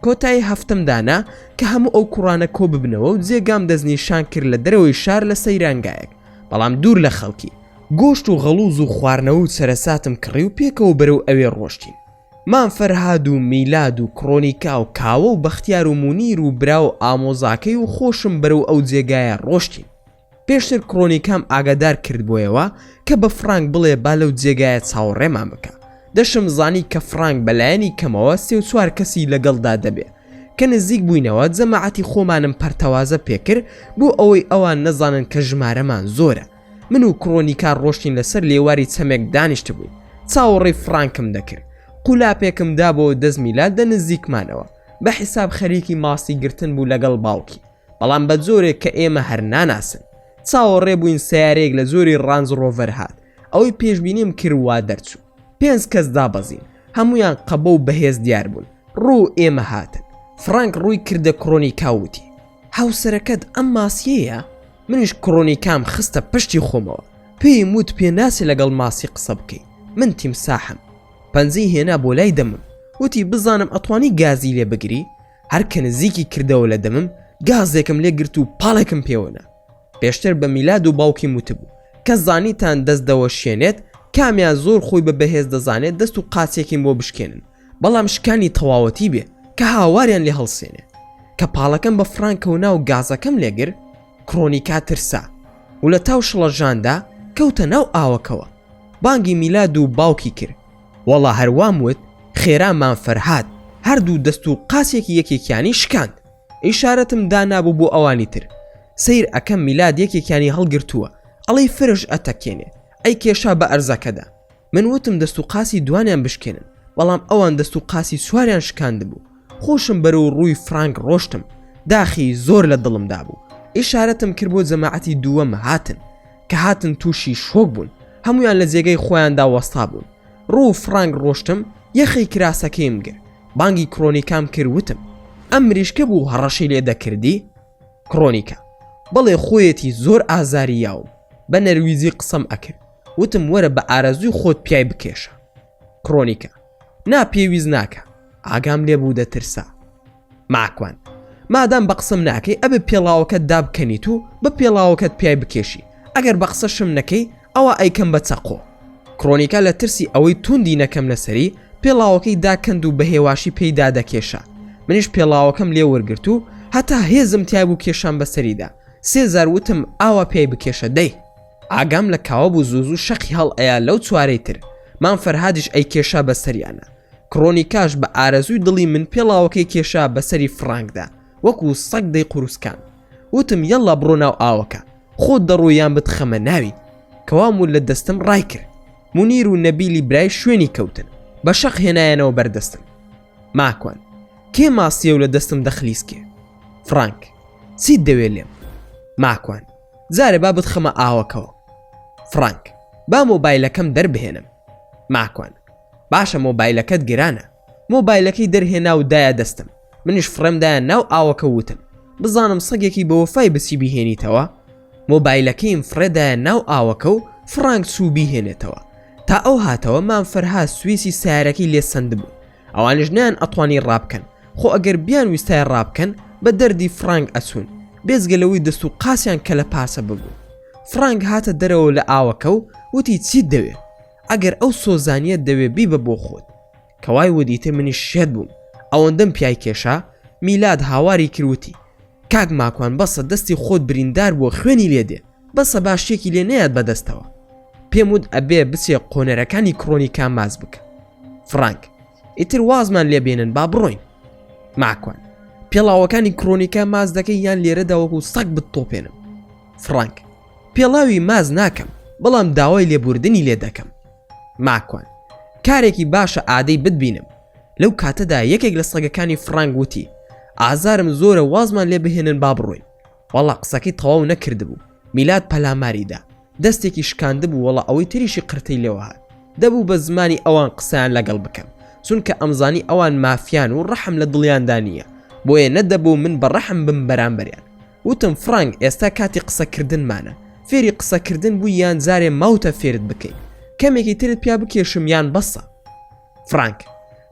کۆتایی هەفتەمدانا کە هەموو ئەو کوڕانە کۆ ببنەوە و جێگام دەستنیشان کرد لە دەرەوەی شار لە سەیرانگایەک بەڵام دوور لە خەڵکی. گۆشت و غەڵوز و خواردنەوە و سەرەساتم کڕی و پێکەوە بەرەو ئەوێ ڕۆشتین. مام فەرهاد و میلاد و کڕۆنیکا و کاوە و بەختیار و مونیر و برا و ئامۆزاکەی و خۆشم بەرەو ئەو جێگایە ڕۆشتین. پێشتر کڕۆنیکام ئاگادار کرد بۆیەوە کە بە فرانک بڵێ با لەو جێگایە چاوەڕێمان بکە. دەشم زانی کە فرانک بەلایەنی کەمەوە 3-4 کەسی لەگەڵدا دەبێ کە نزیک بووینەوە جەماعەتی خۆمانم پەرتەوازە پێکرد بۆ ئەوەی ئەوان نەزانن کە ژمارەمان زۆرە. من و کڕۆنیکا ڕۆشتین لەسەر لێواری چەمێک دانیشت بووین. چاوەڕێی فرانکم دەکرد. قولاپێکم دابەوە دەست میلاد دە نزیکمانەوە. بە حیساب خەریکی ماسی گرتن بوو لەگەڵ باوکی. بەڵام بە جۆرێک کە ئێمە هەر ناناسن. چاوەڕێ بووین سیارەیەک لە زۆری ڕانز ڕۆڤەر هات. ئەوەی پێشبینیم کرد وا دەرچوو. 5 کەس دابەزین. هەمویان قەبە و بەهێز دیار بوون. ڕوو ئێمە هاتن. فرانک ڕووی کردە کڕۆنیکا وتی هاوسەرەکەت ئەم ماسیەیە؟ منیش کڕۆنیکام خستە پشتی خۆمەوە. پێی وت پێ ناسی لەگەڵ ماسی قسە بکەی. من تیمساحم. پەنجەی هێنا بۆ لای دەمم. وتی بزانم ئەتوانی گازی لێ بگری؟ هەر کە نزیکی کردەوە لە دەمم گازێکم لێ گرت و پاڵێکم پێوەنا. پێشتر بە میلاد و باوکیم وتبوو کە زانیتان دەست دەوە شوێنێت کامیان زۆر خۆی بە بەهێز دەزانێت دەست و قاچێکیم بۆ بشکێنن بەڵام شکانی تەواوەتی بێ کە هاواریان لێ هەڵسێنێ. کە پاڵەکەم بە فرانکەونا و گازەکەم لێگر کڕۆنیکا ترسا و لە تاو شڵەژاندا کەوتە ناو ئاوەکەوە. بانگی میلاد و باوکی کرد. وەڵا هەروام وت خێرامان فەرهاد هەردوو دەست و قاسێکی یەکێکیانی شکاند. ئیشارەتم دانابوو بۆ ئەوانی تر. سیر ئەەکەم میلاد یەکێکیانی هەڵگرتووە ئەڵەی فرش ئەتەکێنێ ئەی کێشا بە ئەرزەکەدا. من وتم دەست و قاسی دوانیان بشکێنن بەڵام ئەوان دەست و قاسی سواریان شکاند بوو. خۆشم بەرەو ڕووی فرانک ڕۆشتم. داخی زۆر لە دڵمدا بوو. ئیشارەتم کرد بۆ جەماعەتی دووەم هاتن کە هاتن تووشی شۆک بوون. هەمویان لە جێگەی خۆیاندا وەستا بوون. ڕوو فرانک ڕۆشتم یەخی کراسەکەیم گر. بانگی کڕۆنیکام کرد وتم ئەم مریشکە بوو هەڕەشی لێ دەکردی؟ کڕۆنیکا بەڵێ خۆیەتی زۆر ئازاری یاوم. بە نەرویزی قسەم ئەکرد. وتم وەرە بە ئارەزوی خۆت پیای بکێشە. کڕۆنیکا پێویست ناکە. ئاگام لێ بوو دەترسا. ماکوان مادام بە قسەم ناکەی ئەبێ پێڵاوەکەت دابکەنیت و بە پێڵاوەکەت پیای بکێشی. ئەگەر بە قسەشم نەکەی ئەوە ئەیکەم بە چەقۆ. کڕۆنیکا لە ترسی ئەوەی توندی نەکەم لەسەری پێڵاوەکەی داکەند و بە هێواشی پێیدا دەکێشە. منیش پێڵاوەکەم لێ وەرگرت و هەتا هێزم تای بوو کێشان بەسەریدا. 3000 وتم ئاوا پێی بکێشە دەی. ئاگام لە کاوە بوو زوو شەقی هەڵ ئەیا لەو چوارەی تر. مام فەرهادیش ئەی کێشا بەسەریانە. کڕۆنیکاش بە ئارەزووی دڵی من پێڵاوەکەی کێشا بەسەری فرانکدا وەکو سەگ دەی قورسکان. وتم یەڵا بڕۆ ناو ئاوەکە خۆت دەڕۆیان بتخەمە ناوی. کەوامون لە دەستم ڕای کرد. مونیر و نەبیلی برای شوێنی کەوتن بە شەق هێنایەنەوە بەردەستم. ماکوان کێ ماسیە و لە دەستم دەخلیسکێ؟ فرانک چیت دەوێ لێم؟ ماکوان جارێ با بتخەمە ئاوەکەوە. فرانک با مۆبایلەکەم دەربهێنم. ماکوان: باشە، مۆبایلەکەت گرانە. مۆبایلەکەی دەرهێنا و دایە دەستم. منیش فڕێمدایە ناو ئاوەکە وتم بزانم سەگێکی بە وەفای بچی بیهێنیتەوە. مۆبایلەکەیم فرێدایە ناو ئاوەکە و فرانک سوو بیهێنێتەوە. تا ئەو هاتەوە مام فەرهاد سویسی سیارەکەی لێ سەند بوو. ئەوانش نیان ئەتوانی ڕابکەن، خۆ ئەگەر بیان ویستای ڕابکەن بە دەردی فرانک ئەچوون، بێزگەلەوەی دەست و قاسیان کە لە پاسە ببوو. فرانک هاتە دەرەوە لە ئاوەکە و وتی چیت دەوێ؟ ئەگەر ئەو سۆزانیەت دەوێ بیبە بۆ خۆت. کەوای وەدیتە منیش شێت بووم. ئەوەندەم پیای کێشا. میلاد هاواری کروتی: کاک ماکوان، بەسە دەستی خۆت بریندار بووە خوێنی لێدێ، بەسە باشێکی لێ نەیاد بەدەستەوە. پێم وت ئەبێ بچێ قۆنەرەکانی کڕۆنیکا ماز بکە. فرانک: ئیتر وازمان لێبێنن با بڕۆین. ماکوان: پێڵاوەکانی کڕۆنیکا ماز دەکەی یان لێرەدا وەکو سەگ بتۆپێنم؟ فرانک: پێڵاوی ماز ناکەم، بەڵام داوای لێبوردنی لێ دەکەم. ماکوان: کارێکی باشە ئادەی بتبینم. لەو کاتەدا یەکێک لە سەگەکانی فرانک وتی: ئازارم زۆرە، وازمان لێ بهێنن با بڕۆین. وەڵا قسەکەی تەواو نەکردبوو. میلاد پەلاماریدا دەستێکی شکاندبوو، وەڵا ئەوەی تریشی قرتەی لێوە هات. دەبوو بە زمانی ئەوان قسەیان لەگەڵ بکەم، چونکە ئەمزانی ئەوان مافیان و ڕەحم لە دڵیاندا نییە، بۆیە نەدەبوو من بە ڕەحم بم بەرامبەریان. وتم فرانک ئێستا کاتی قسەکردنمانە، فێری قسەکردن بوو یان جارێ ماوتە فێرت بکەین، کەمێکی ترت پیا بکێشم یان بەسە؟ فرانک: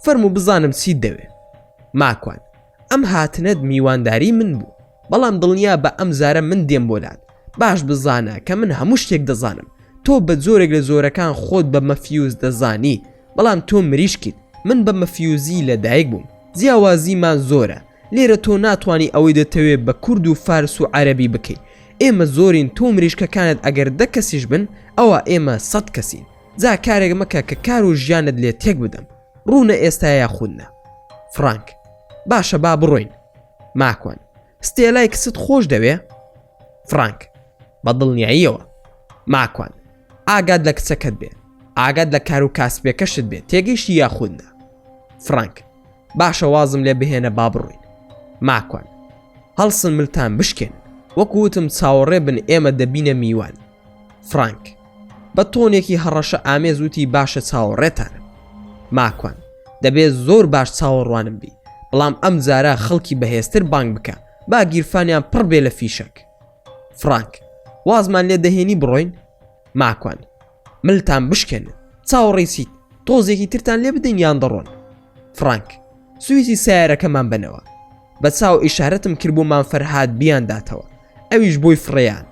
فەرموو بزانم چیت دەوێ. ماکوان: ئەم هاتنەت میوانداری من بوو، بەڵام دڵنیا بە ئەم زارە من دێم بۆلات. باش بزانە کە من هەموو شتێک دەزانم. تۆ بە جۆرێک لە جۆرەکان خۆت بە مەفیوز دەزانی، بەڵام تۆ مریشکیت، من بە مەفیوزی لەدایک بووم. جیاوازیمان زۆرە. لێرە تۆ ناتوانی ئەوەی دەتەوێت بە کورد و فارس و عەرەبی بکەیت. ئێمە زۆرین، تۆ مریشکەکانت ئەگەر 10 کەسیش بن ئەوە ئێمە 100 کەسین. جا کارێک مەکە کە کار و ژیانت لێ تێک بدەم. ڕوونە ئێستا یاخودنە. فرانک: باشە با بڕۆین. ماکوان: ستێلای کست خۆش دەوێ؟ فرانک: بە دڵنیاییەوە. ماکوان: ئاگاد لە کچەکەت بێ، ئاگاد لە کار و کاسبێکەشت بێ، تێگەیشتی یاخودنە. فرانک: باشە، وازم لێ بهێنە با بڕۆین. ماکوان: هەڵسن ملتان بشکێن، وەکووتم چاوەڕێ بن، ئێمە دەبینە میوان. فرانک بە تۆنێکی هەڕەشە ئامێز وتی: باشە، چاوەڕێتانم. ماکوان: دەبێت زۆر باش چاوەڕوانم بی، بەڵام ئەم جارە خەڵکی بەهێزتر بانگ بکە، با گیرفانیان پڕ بێ لە فیشک. فرانک: وازمان لێ دەهێنی بڕۆین؟ ماکوان: ملتان بشکێنن، چاوەڕێی چیت؟ تۆزێکی ترتان لێ بدەین یان دەڕۆن؟ فرانک: سویسی سیارەکەمان بنەوە. بە چاو ئیشارەتم کرد بۆ مام فەرهاد بیانداتەوە، ئەویش بۆی فڕێیان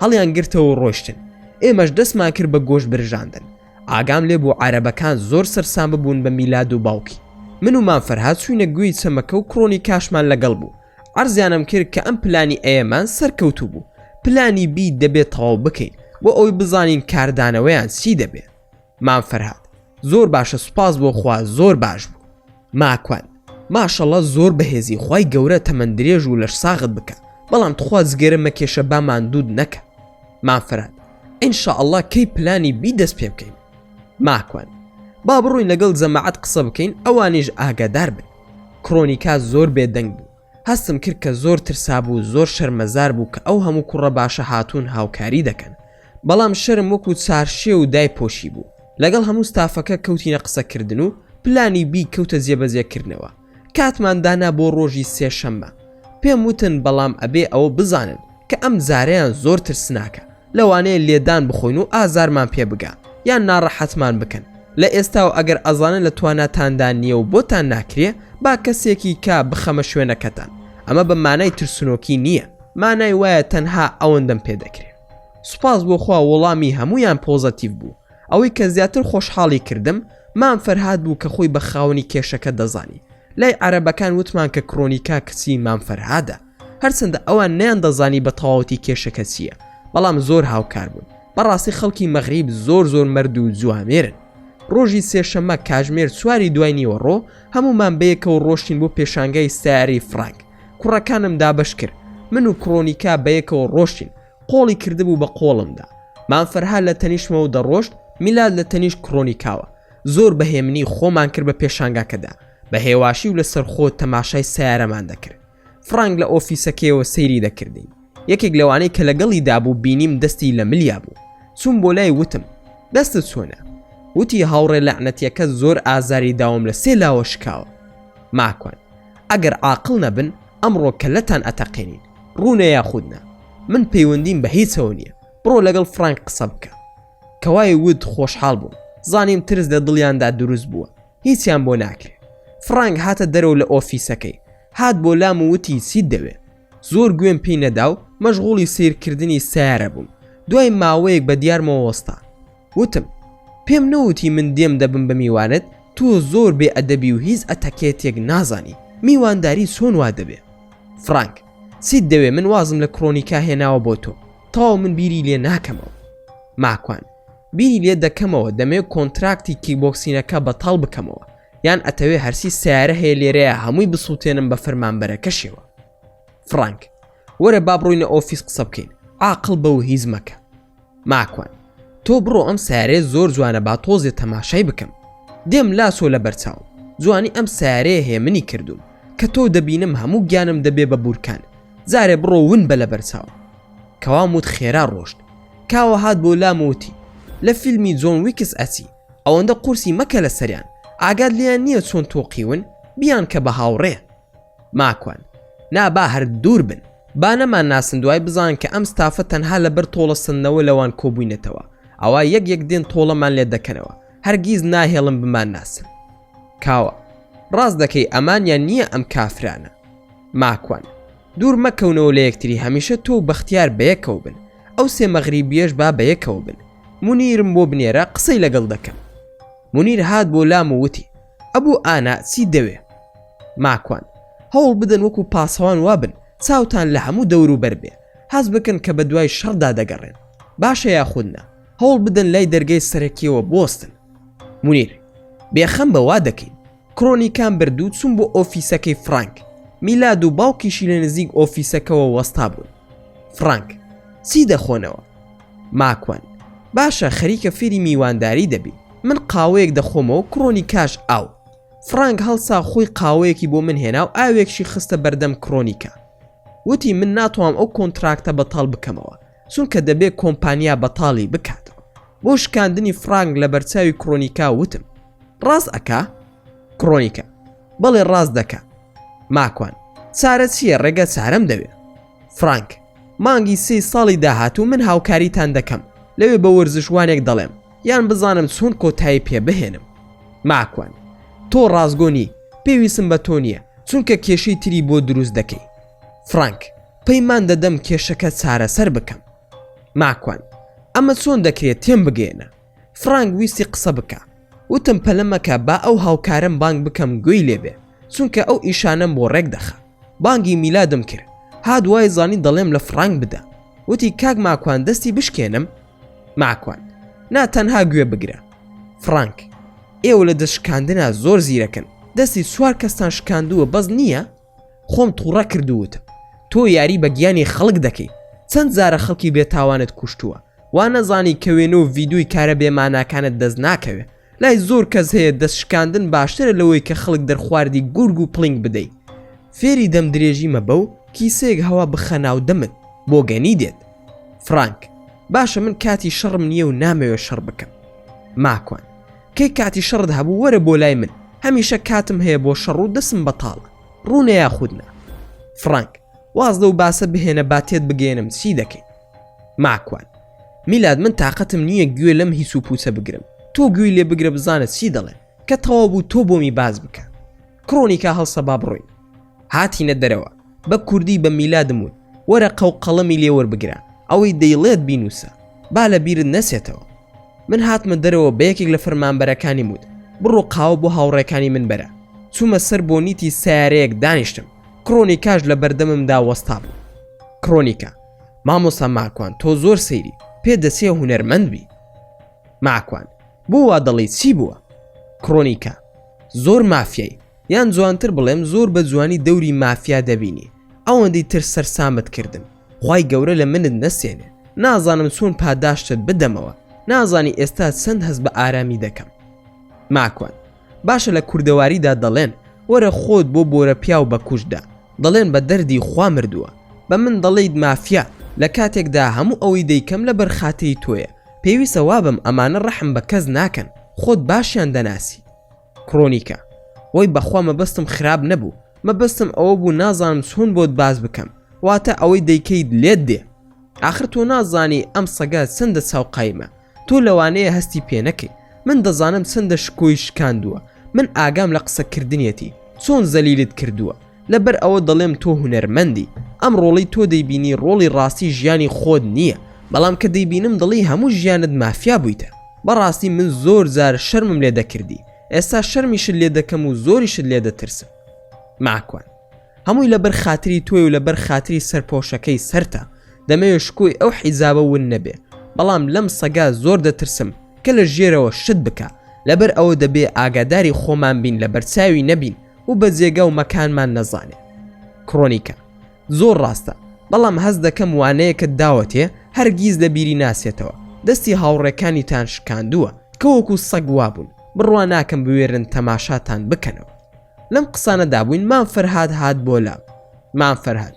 هەڵیان گرتەوە ڕۆشتن. ئێمەش دەستمان کرد بە گۆشت برژاندن. ئاگام لێ بۆ عەرەبەکان زۆر سەرسام ببوون بە میلاد و باوکی. من و مام فەرهاد چووینە گوێی چەمەکە و کڕۆنی کاشمان لەگەڵ بوو. عەرزیانم کرد کە ئەم پلانی ئێمان سەرکەوتوو بوو. پلانی بی دەبێت تەواو بکەین بۆ ئەوی بزانین کاردانەوەیان چی دەبێت. مام فەرهاد: زۆر باشە، سوپاس بۆ خوا، زۆر باش بوو. ماکوان: ماشەڵڵا، زۆر بەهێزی، خوای گەورە تەمەندرێژ و لەش ساغت بکە، بەڵام تخوا جگەرە مەکێشە بامان دوود نەکە. مام فەرهاد: ئینشاءڵڵا کەی پلانی بی دەست پێ بکەین. ماکوان: با بڕۆین لەگەڵ جەماعەت قسە بکەین، ئەوانیش ئاگادار بن. کڕۆنیکا زۆر بێدەنگ بوو. هەستم کرد کە زۆر ترسا بوو، زۆر شەرمەزار بوو کە ئەو هەموو کوڕە باشە هاتوون هاوکاری دەکەن، بەڵام شەرم وەکو چارشێ و دای پۆشی بوو. لەگەڵ هەموو ستافەکە کەوتینە قسەکردن و پلانی بی کەوتە جێبەجێکردنەوە. کاتمان دانا بۆ ڕۆژی سێشەممە. پێم وتن بەڵام ئەبێ ئەوە بزانن کە ئەم جارەیان زۆر ترسناکە، لەوانەیە لێدان بخۆین و ئازارمان پێ بگا یان ناڕەحەتمان بکەن. لە ئێستا و ئەگەر ئەزانن لە تواناتاندان نییە و بۆتان ناکرێ، با کەسێکی کا بخەمە شوێنەکەتان. ئەمە بە مانای ترسنۆکی نییە، مانای وایە تەنها ئەوەندەم پێ دەکرێت. سوپاس بۆ خوا، وەڵامی هەمویان پۆزەتیڤ بوو. ئەوەی کە زیاتر خۆشحاڵی کردم مام فەرهاد بوو کە خۆی بە خاوەنی کێشەکە دەزانی. لای عەرەبەکان وتمان کە کڕۆنیکا کچی مام فەرهادە، هەرچەندە ئەوان نەیان دەزانی بە تەواوەتی کێشەکە چییە، بەڵام زۆر هاوکار بوون. بەڕاستی خەڵکی مەغریب زۆر مەرد و جوامێرن. ڕۆژی سێشەممە کاژمێر چواری دوای نیوەڕۆ هەمومان بەیەکەوە ڕۆشتین بۆ پێشانگای سیارەی فرانک. کوڕەکانم دابەش کرد، من و کڕۆنیکا بەیەکەوە ڕۆشتین. قۆڵی کردبوو بە قۆڵمدا. مام فەرهاد لە تەنیشمەوە دەڕۆشت، میلاد لە تەنیش کڕۆنیکاوە. زۆر بەهێمنی خۆمان کرد بە پێشانگاکەدا، بە هێواشی و لەسەر خۆ تەماشای سیارەمان دەکرد. فرانک لە ئۆفیسەکەیەوە سەیری دەکردین. یەکێک لەوانەی کە لەگەڵی دابوو بینیم دەستی لە ملیا بوو. چوون بۆ لای وتم: دەستت چۆنە؟ وتی هاوڕێ لەعنەتیەکە زۆر ئازاری داوم لە سێ لاوە شکاوە. ماکوان ئەگەر عاقڵ نەبن ئەمڕۆ کەلەتان ئەتەقێنین، ڕوونە یاخودنا. من پەیوەندیم بە هیچەوە نییە، بڕۆ لەگەڵ فرانک قسە بکە. کەوای ود خۆشحاڵ بووم، زانیم ترس لە دڵیاندا دروست بووە، هیچیان بۆ ناکرێ. فرانک هاتە دەرەوە لە ئۆفیسەکەی، هات بۆ لام و وتی چیت دەوێ؟ زۆر گوێم پێی نەدا و مەشغوڵی سیرکردنی سیارە بووم. دوای ماوەیەک بە دیارمەوە وەستا. وتم پێم نەوتی من دێم دەبم بە میوانت، تۆ زۆر بێ ئەدەبی و هیچ ئەتەکێتێک نازانی، میوانداری چۆن وا دەبێ؟ فرانک چیت دەوێ؟ من وازم لە کڕۆنیکا هێناوە بۆ تۆ، تاو من بیری لێ ناکەمەوە. ماکوان بیری لێ دەکەمەوە، دەمێ کۆنتراکتی کیکبۆکسینەکە بەتاڵ بکەمەوە، یان ئەتەوێ هەرسی سیارە هەیە لێرەیە هەمووی بسووتێنم بە فەرمانبەرەکەشەوە. فرانک وەرە با بڕۆینە ئۆفیس قسە بکەین، عاقڵ بە و هیچ مەکە. ماکوان تۆ بڕۆ، ئەم سیارەیە زۆر جوانە، با تۆزێ تەماشای بکەم. دێم لاسۆ لە بەرچاوم، جوانی ئەم سیارەیە هەیە منی کردوم کە تۆ دەبینم هەموو گیانم دەبێ بە بورکان. جارێ بڕۆ ون بە لە بەرچاوم. کەوام وت خێرا ڕۆشت. کاوە هات بۆ لام وتی لە فیلمی جۆن ویکس ئەچی، ئەوەندە قورسی مەکە لە سەریان، ئاگاد لیان نییە چۆن تۆقیون بیان کە بە هاوڕێ. ماکوان نابا هەر دوور بن، با نەمان ناسن دوای بزان کە ئەم ستافە تەنها لەبەر تۆڵەسندنەوە لەوان کۆبووینەتەوە، ئەوە یەک دێن تۆڵەمان لێ دەکەنەوە، هەرگیز ناهێڵم بمان ناسن. کاوە ڕاست دەکەی ئەمانیان نییە ئەم کافرانە. ماکوان دوور مەکەونەوە لە یەکتری، هەمیشە تۆ بەختیار بەیەکەوە بن، ئەو سێ مەغریبیەش با بەیەکەوە بن. مونیرم بۆ بنێرە قسەی لەگەڵ دەکەم. مونیر هات بۆ لام و وتی ئەبوو ئانا چی دەوێ؟ ماکوان هەوڵ بدەن وەکو پاسەوان وابن، چاوتان لە هەموو دەور و بەر بێ، حەز بکەن کە بە دوای شەڕدا دەگەڕێن. باشە یاخودنا، هەوڵ بدەن لای دەرگای سەرەکیەوە بۆستن. مونیر بێخەم بەوا دەکەین، کڕۆنیکان بردوو چوون بۆ ئۆفیسەکەی فرانک. میلاد و باوکیشی لە نزیک ئۆفیسەکەەوە وەستا بوون. فرانک چی دەخۆنەوە؟ ماکوان باشە خەریکە فێری میوانداری دەبی، من قاوەیەک دەخۆمەوە، کڕۆنیکاش ئاو. فرانک هەڵسا خۆی قاوەیەکی بۆ من هێنا و ئاوێکشی خستە بەردەم کڕۆنیکا. وتی من ناتوانم ئەو کۆنتراکتە بەتاڵ بکەمەوە، چونکە دەبێت کۆمپانیا بەتاڵی بکاتەوە. بۆ شکاندنی فرانک لە بەرچاوی کڕۆنیکا وتم ڕاست ئەکا؟ کڕۆنیکا بەڵێ ڕاست دەکا. ماکوان چارە چییە؟ ڕێگە چارەم دەوێت. فرانک مانگی 3 ساڵی داهاتوو من هاوکاریتان دەکەم، لەوێ بە وەرزشوانێک دەڵێم یان بزانم چۆن کۆتایی پێ بهێنم. ماکوان تۆ ڕازگۆنی، پێویستم بە تۆ نییە، چونکە کێشەی تری بۆ دروست دەکەی. فرانک پەیمان دەدەم کێشەکە چارەسەر بکەم. ماکوان ئەمە چۆن دەکرێت تێم بگەێنە؟ فرانک ویستی قسە بکە. وتم پەلەمەکە با ئەو هاوکارم بانگ بکەم گوێی لێبێ، چونکە ئەو ئیشانەم بۆ ڕێک دەخە. بانگی میلادم کرد، ها دوای زانی دەڵێم لە فرانک بدە. وتی کاک ماکوان دەستی بشکێنم؟ ماکوان نا تەنها گوێ بگرە. فرانک ئێوە لە دەشکاندنە زۆر زیرەکەن، دەستی 4 کەستان شکاندووە بەس نییە؟ خۆم تووڕە کردووتم تۆ یاری بە گیانی خەڵک دەکەی، چەند جارە خەڵکی بێتاوانت کوشتووە، وا نەزانی کەوێنە و ڤیدیۆی کارە بێماناکانت دەست ناکەوێ. لای زۆر کەس هەیە دەستشکاندن باشترە لەوەی کە خەڵک دەرخواردی گورگ و پڵنگ بدەیت. فێری دەم درێژی مەبە و کیسەیەک هەوا بخە ناو دەمت بۆ گەنی دێت. فرانک باشە من کاتی شەڕم نییە و نامەوێ شەڕ بکەم. ماکوان کەی کاتی شەڕت هەبوو وەرە بۆ لای من، هەمیشە کاتم هەیە بۆ شەڕ و دەسم بەتاڵە، ڕوونە یاخودنا. فرانک واز لەو باسە بهێنە باتێت بگەێنم چی دەکەین؟ ماکوان میلاد من تااقەتم نییە گوێ لەم هیچ و پوچە بگرم، تۆ گوێی لێ بگرە بزانت چی دەڵێ، کە تەواو بوو تۆ بۆمی باز بکە. کڕۆنیکا هەڵسە با بڕۆین. هاتینە دەرەوە، بە کوردی بە میلادم وت وەرە قەو قەڵەمی لێ وەربگرە، ئەوەی دەیڵێت بینوسە، با لە بیرت نەسێتەوە. من هاتمە دەرەوە بە یەکێک لە فەرمانبەرەکانی وت بڕۆ قاوە بۆ هاوڕێکانی من بەرە. چوومە سەر بۆ نیتی سیارەیەک دانیشتم، کڕۆنیکاش لە بەردەممدا وەستا بوو. کڕۆنیکا مامۆستا ماکوان تۆ زۆر سەیری، پێدەچێ هونەرمەند بی. ماکوان بۆ وا دەڵی چی بووە؟ کڕۆنیکا زۆر مافیایی، یان جوانتر بڵێم زۆر بە جوانی دەوری مافیا دەبینی، ئەوەندەی تر سەرسامت کردم، خوای گەورە لە منت نەسێنێ، نازانم چۆن پاداشتت بدەمەوە، نازانی ئێستا چەند هەست بە ئارامی دەکەم. ماکوان باشە لە کوردەواریدا دەڵێن وەرە خۆت بۆ بۆرە پیاو بە کوشدا، دەڵێن بە دەردی خوا مردووە، بە من دەڵێیت مافیا لە کاتێکدا هەموو ئەوەی دەیکەم لە بەرخاتەی تۆیە، پێویستە وابم ئەمانە ڕەحم بە کەس ناکەن، خۆت باشیان دەناسی. کرۆنیکە: وەی بەخوا مەبەستم خراپ نەبوو، مەبەستم ئەوە بوو نازانم چۆن بۆت باز بکەم، واتە ئەوەی دەیکەیت لێت دێ. ئاخر تۆ نازانی ئەم سەگە چەندە چاوقایمە، تۆ لەوانەیە هەستی پێ نەکەی، من دەزانم چەندە شکۆی شکاندووە، من ئاگام لە قسەکردنیەتی چۆن زەلیلت کردووە، لەبەر ئەوە دەڵێم تۆ هونەرمەندی، ئەم ڕۆڵی تۆ دەیبینی ڕۆڵی ڕاستی ژیانی خۆت نییە، بەڵام کە دەیبینم دڵی هەموو ژیانت مافیا بوویتە. بەڕاستی من زۆر جار شەرمم لێ دەکردی، ئێستا شەرمیشت لێ دەکەم و زۆریشت لێ دەترسم. ماکوان: هەمووی لەبەر خاتری تۆی و لەبەر خاتری سەرپۆشەکەی سەرتە، دەمەوێت شکۆی ئەو حیزابە ون نەبێ، بەڵام لەم سەگا زۆر دەترسم کە لە ژێرەوە شت بکە، لەبەر ئەوە دەبێ ئاگاداری خۆمان بین، لە بەرچاوی نەبین و بە جێگە و مەکانمان نەزانێ. کرۆنیکە: زۆر ڕاستە، بەڵام هەز دەکەم وانەیەکت داوەتێ هەرگیز لە بیری ناسێتەوە، دەستی هاوڕێکانیتان شکاندووە کە وەکو سەگ وابوون، بڕوا ناکەم بوێرن تەماشاتان بکەنەوە. لەم قسانەدا بووین مام فەرهاد هات بۆ لام. مام فەرهاد: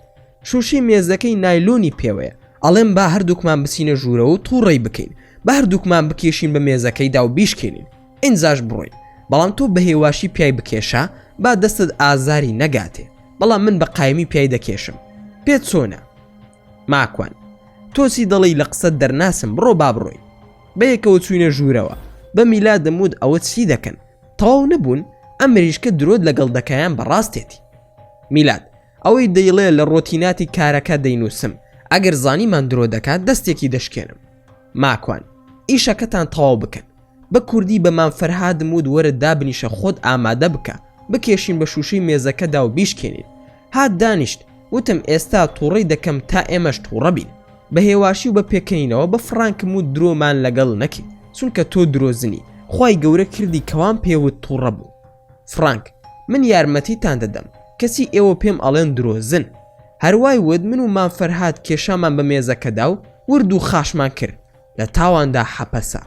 شوشی مێزەکەی نایلۆنی پێوەیە، ئەڵێم با هەردووکمان بچینە ژوورەوە و تووڕێی بکەین، با هەردووکمان بکێشین بە مێزەکەیدا و بیشکێنین، ئینجاش بڕۆین، بەڵام تۆ بە هێواشی پیای بکێشە با دەستت ئازاری نەگاتێ، بەڵام من بە قایمی پیای دەکێشم، پێت چۆنە؟ ماکوان: تۆسی دەڵی لە قسەت دەرناسم، بڕۆ با بڕۆین. بەیەکەوە چوینە ژوورەوە، بە میلاد دەمود ئەوە چی دەکەن، تەواو نەبوون ئەم مریشکە درۆت لەگەڵ دەکایان بەڕاستێتی. میلاد: ئەوەی دەیڵێ لە ڕۆتیناتی کارەکە دەینووسم، ئەگەر زانیمان درۆ دەکات دەستێکی دەشکێنم. ماکوان: ئیشەکەتان تەواو بکەن. بە کوردی بە مام فەرهاد مود وەرە دابنیشە خۆت ئامادە بکە، بکێشین بە شوشەی مێزەکەدا و بیشکێنین. هات دانیشت، وتم ئێستا تووڕەی دەکەم تا ئێمەش تووڕە بین. بە هێواشی و بە پێکەنینەوە بە فڕانکم و درۆمان لەگەڵ نەکی، چونکە تۆ درۆزنی، خوای گەورە کردی کەوان پێوت تووڕە بوو. فرانک: من یارمەتیتان دەدەم، کەسی ئێوە پێم ئەڵێن درۆزن. هەروای ود من و مام فەرهاد کێشامان بە مێزەکەدا و ورد و خاشمان کرد، لە تاواندا حەپەسە.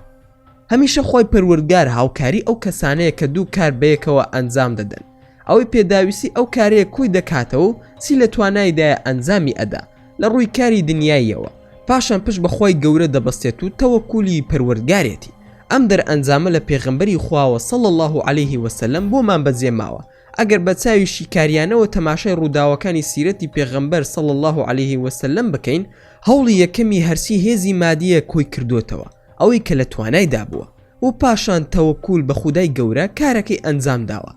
هەمیشە خۆی پەروەردگار هاوکاری ئەو کەسانەیە کە دوو کار بەیەکەوە ئەنجام دەدەن، ئەوەی پێداویستی ئەو کارەیە کوی دەکاتەوە و چی لە توانایدایە ئەنجامی ئەدا لە ڕووی کاری دنیاییەوە، پاشان پشت بە خۆی گەورە دەبەستێت و تەوەکولی پەروەردگارێتی. ئەم دەرئەنجامە لە پێغەمبەری خواوە صلی الله عليه وسلم بۆمان بەجێماوە. ئەگەر بە چاوی شیکاریانەوە تەماشای ڕووداوەکانی سیرەتی پێغەمبەر صلی الله عليه وسلم بکەین، هەوڵی یەکەمی هەرسی هێزی مادیە کۆی کردوتەوە، ئەوەی کە لە توانایدا بووە، و پاشان تەوەکول بە خودای گەورە کارەکەی ئەنجام داوە.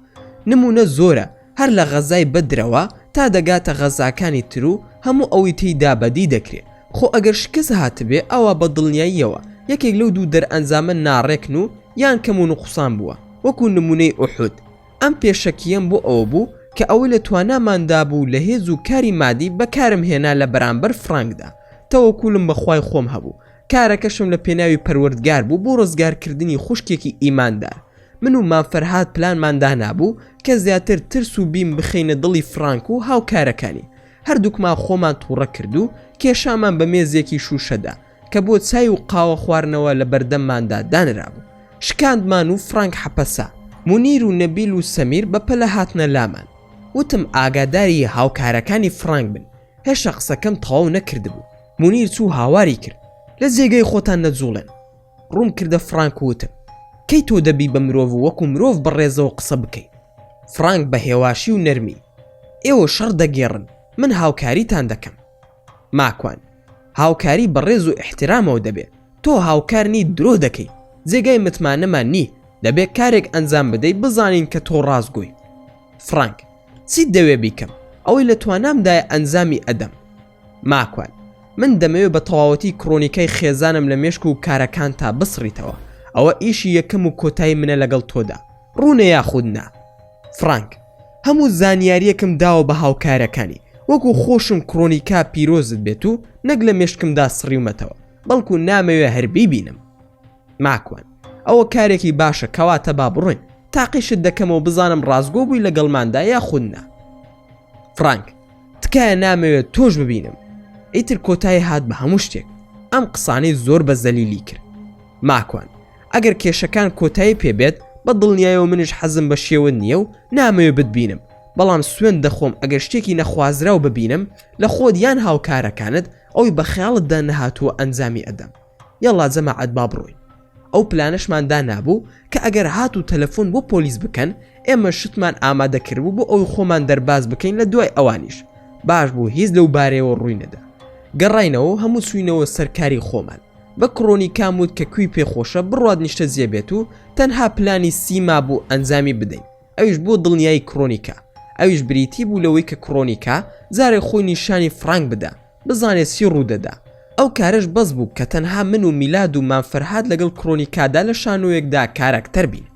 نمونە زۆرە، هەر لە غەزای بەدرەوە تا دەگاتە غەزاکانی تر و هەموو ئەوەی تێیدا بەدی دەکرێت. خۆ ئەگەر شکست هاتبێ ئەوە بە دڵنیاییەوە یەکێک لەو دوو دەرئەنجامە ناڕێکن و یان کەم و نوقسان بووە، وەکو نمونەی ئوحود. ئەم پێشەکیەم بۆ ئەوە بوو کە ئەوەی لە تواناماندا بوو لە هێز و کاری مادی بەکارم هێنا لە بەرامبەر فرانکدا. تەوەکولم بەخوای خۆم هەبوو، کارەکەشم لە پێناوی پەروەردگار بوو بۆ ڕزگارکردنی خوشکێکی ئیماندار. من و مام فەرهاد پلانماندا نابوو کە زیاتر ترس و بیم بخینە دڵی فرانک و هاوکارەکانی. هەردووکمان خۆمان تووڕە کردو، کێشامان بە مێزێکی شوشەدا کە بۆ چای و قاوە خواردنەوە لە بەردەمماندا دانرابوو. شکاندمان و فرانک حەپەسا. مونیر و نەبیل و سەمیر بەپەلە هاتنە لامان. وتم ئاگاداری هاوکارەکانی فرانک بن، هێشتا قسەکەم تەواو نەکردبوو. مونیر چوو هاواری کرد: لە جێگەی خۆتان نەجوڵێن. ڕوون کردە فرانک وتم: کەی تۆ دەبی بە مرۆڤ وەکو مرۆڤ بەڕێزەوە قسە بکەی؟ فرانک بە هێواشی و نەرمی: ئێوە شەڕ دەگێڕن، من هاوکاریتان دەکەم. ماکوان: هاوکاری بەڕێز و احترامەوە دەبێ، تۆ هاوکارنی درۆ دەکەی، جێگای متمانەمان نی، دەبێت کارێک ئەنجام بدەیت بزانین کە تۆ ڕاستگۆی. فرانک: چیت دەوێ بیکەم؟ ئەوەی لە توانامدایە ئەنجامی ئەدەم. ماکوان: من دەمەوێت بە تەواوەتی کرۆنیکای خێزانم لە مێشک و کارەکان تا بسڕیتەوە، ئەوە ئیشی یەکەم و کۆتایی منە لەگەڵ تۆدا، ڕوونە یاخود نا. فرانک: هەموو زانیاریەکم داوە بە هاوکارەکانی، وەکو خۆشم کرۆنیکا پیرۆزت بێت و نەک لە مێشکمدا سڕیومەتەوە، بەڵکو نامەوێ هەربی بینم. ماکوان: ئەوە کارێکی باشە، کەواتە با بڕۆین، تاقیشت دەکەمەوە بزانم ڕازگۆ بووی لەگەڵماندا یاخود نا. فرانک: تکایە نامەوێت تۆش ببینم. ئیتر کۆتایی هات بە هەموو شتێک. ئەم قسانەی زۆر بە زەلیلی کرد. ماکوان: ئەگەر کێشەکان کۆتایی پێبێت بە دڵنیایەوە منش حەزم بە شێوە نییە و نامەوێ بتبینم، بەڵام سوێن دەخۆم ئەگەر شتێکی نەخوازراو ببینم لە خۆت یان هاوکارەکانت ئەوی بە خەیاڵتدا نەهاتووە ئەنجامی ئەدەم. یاڵا جەماعەت با بڕۆین. ئەو پلانەشماندا نابوو کە ئەگەر هات و تەلەفۆن بۆ پۆلیس بکەن ئێمە شتمان ئامادەکردبوو بۆ ئەوی خۆمان دەرباز بکەین لە دوای ئەوانیش. باش بوو هیچ لەو بارەیەوە ڕووی نەدا. گەڕاینەوە هەموو سوینەوە سەرکاری خۆمان. بە کڕۆنیکا وت کە کوی پێخۆشە بڕوات نیشتە جێبێت و تەنها پلانی سیما بوو ئەنجامی بدەین. ئەویش بۆ دڵنیایی کڕۆنیکا. ئەویش بریتی بوو لەوەی کە کڕۆنیکا جارێ خۆی نیشانی فرانک بدە بزانێت سی ڕوودەدا. ئەو کارش بەس بوو کە تەنها من و میلاد و مانفەرهاد لەگەڵ کڕۆنیکادا لە شانۆیەکدا کارەکتەر بین.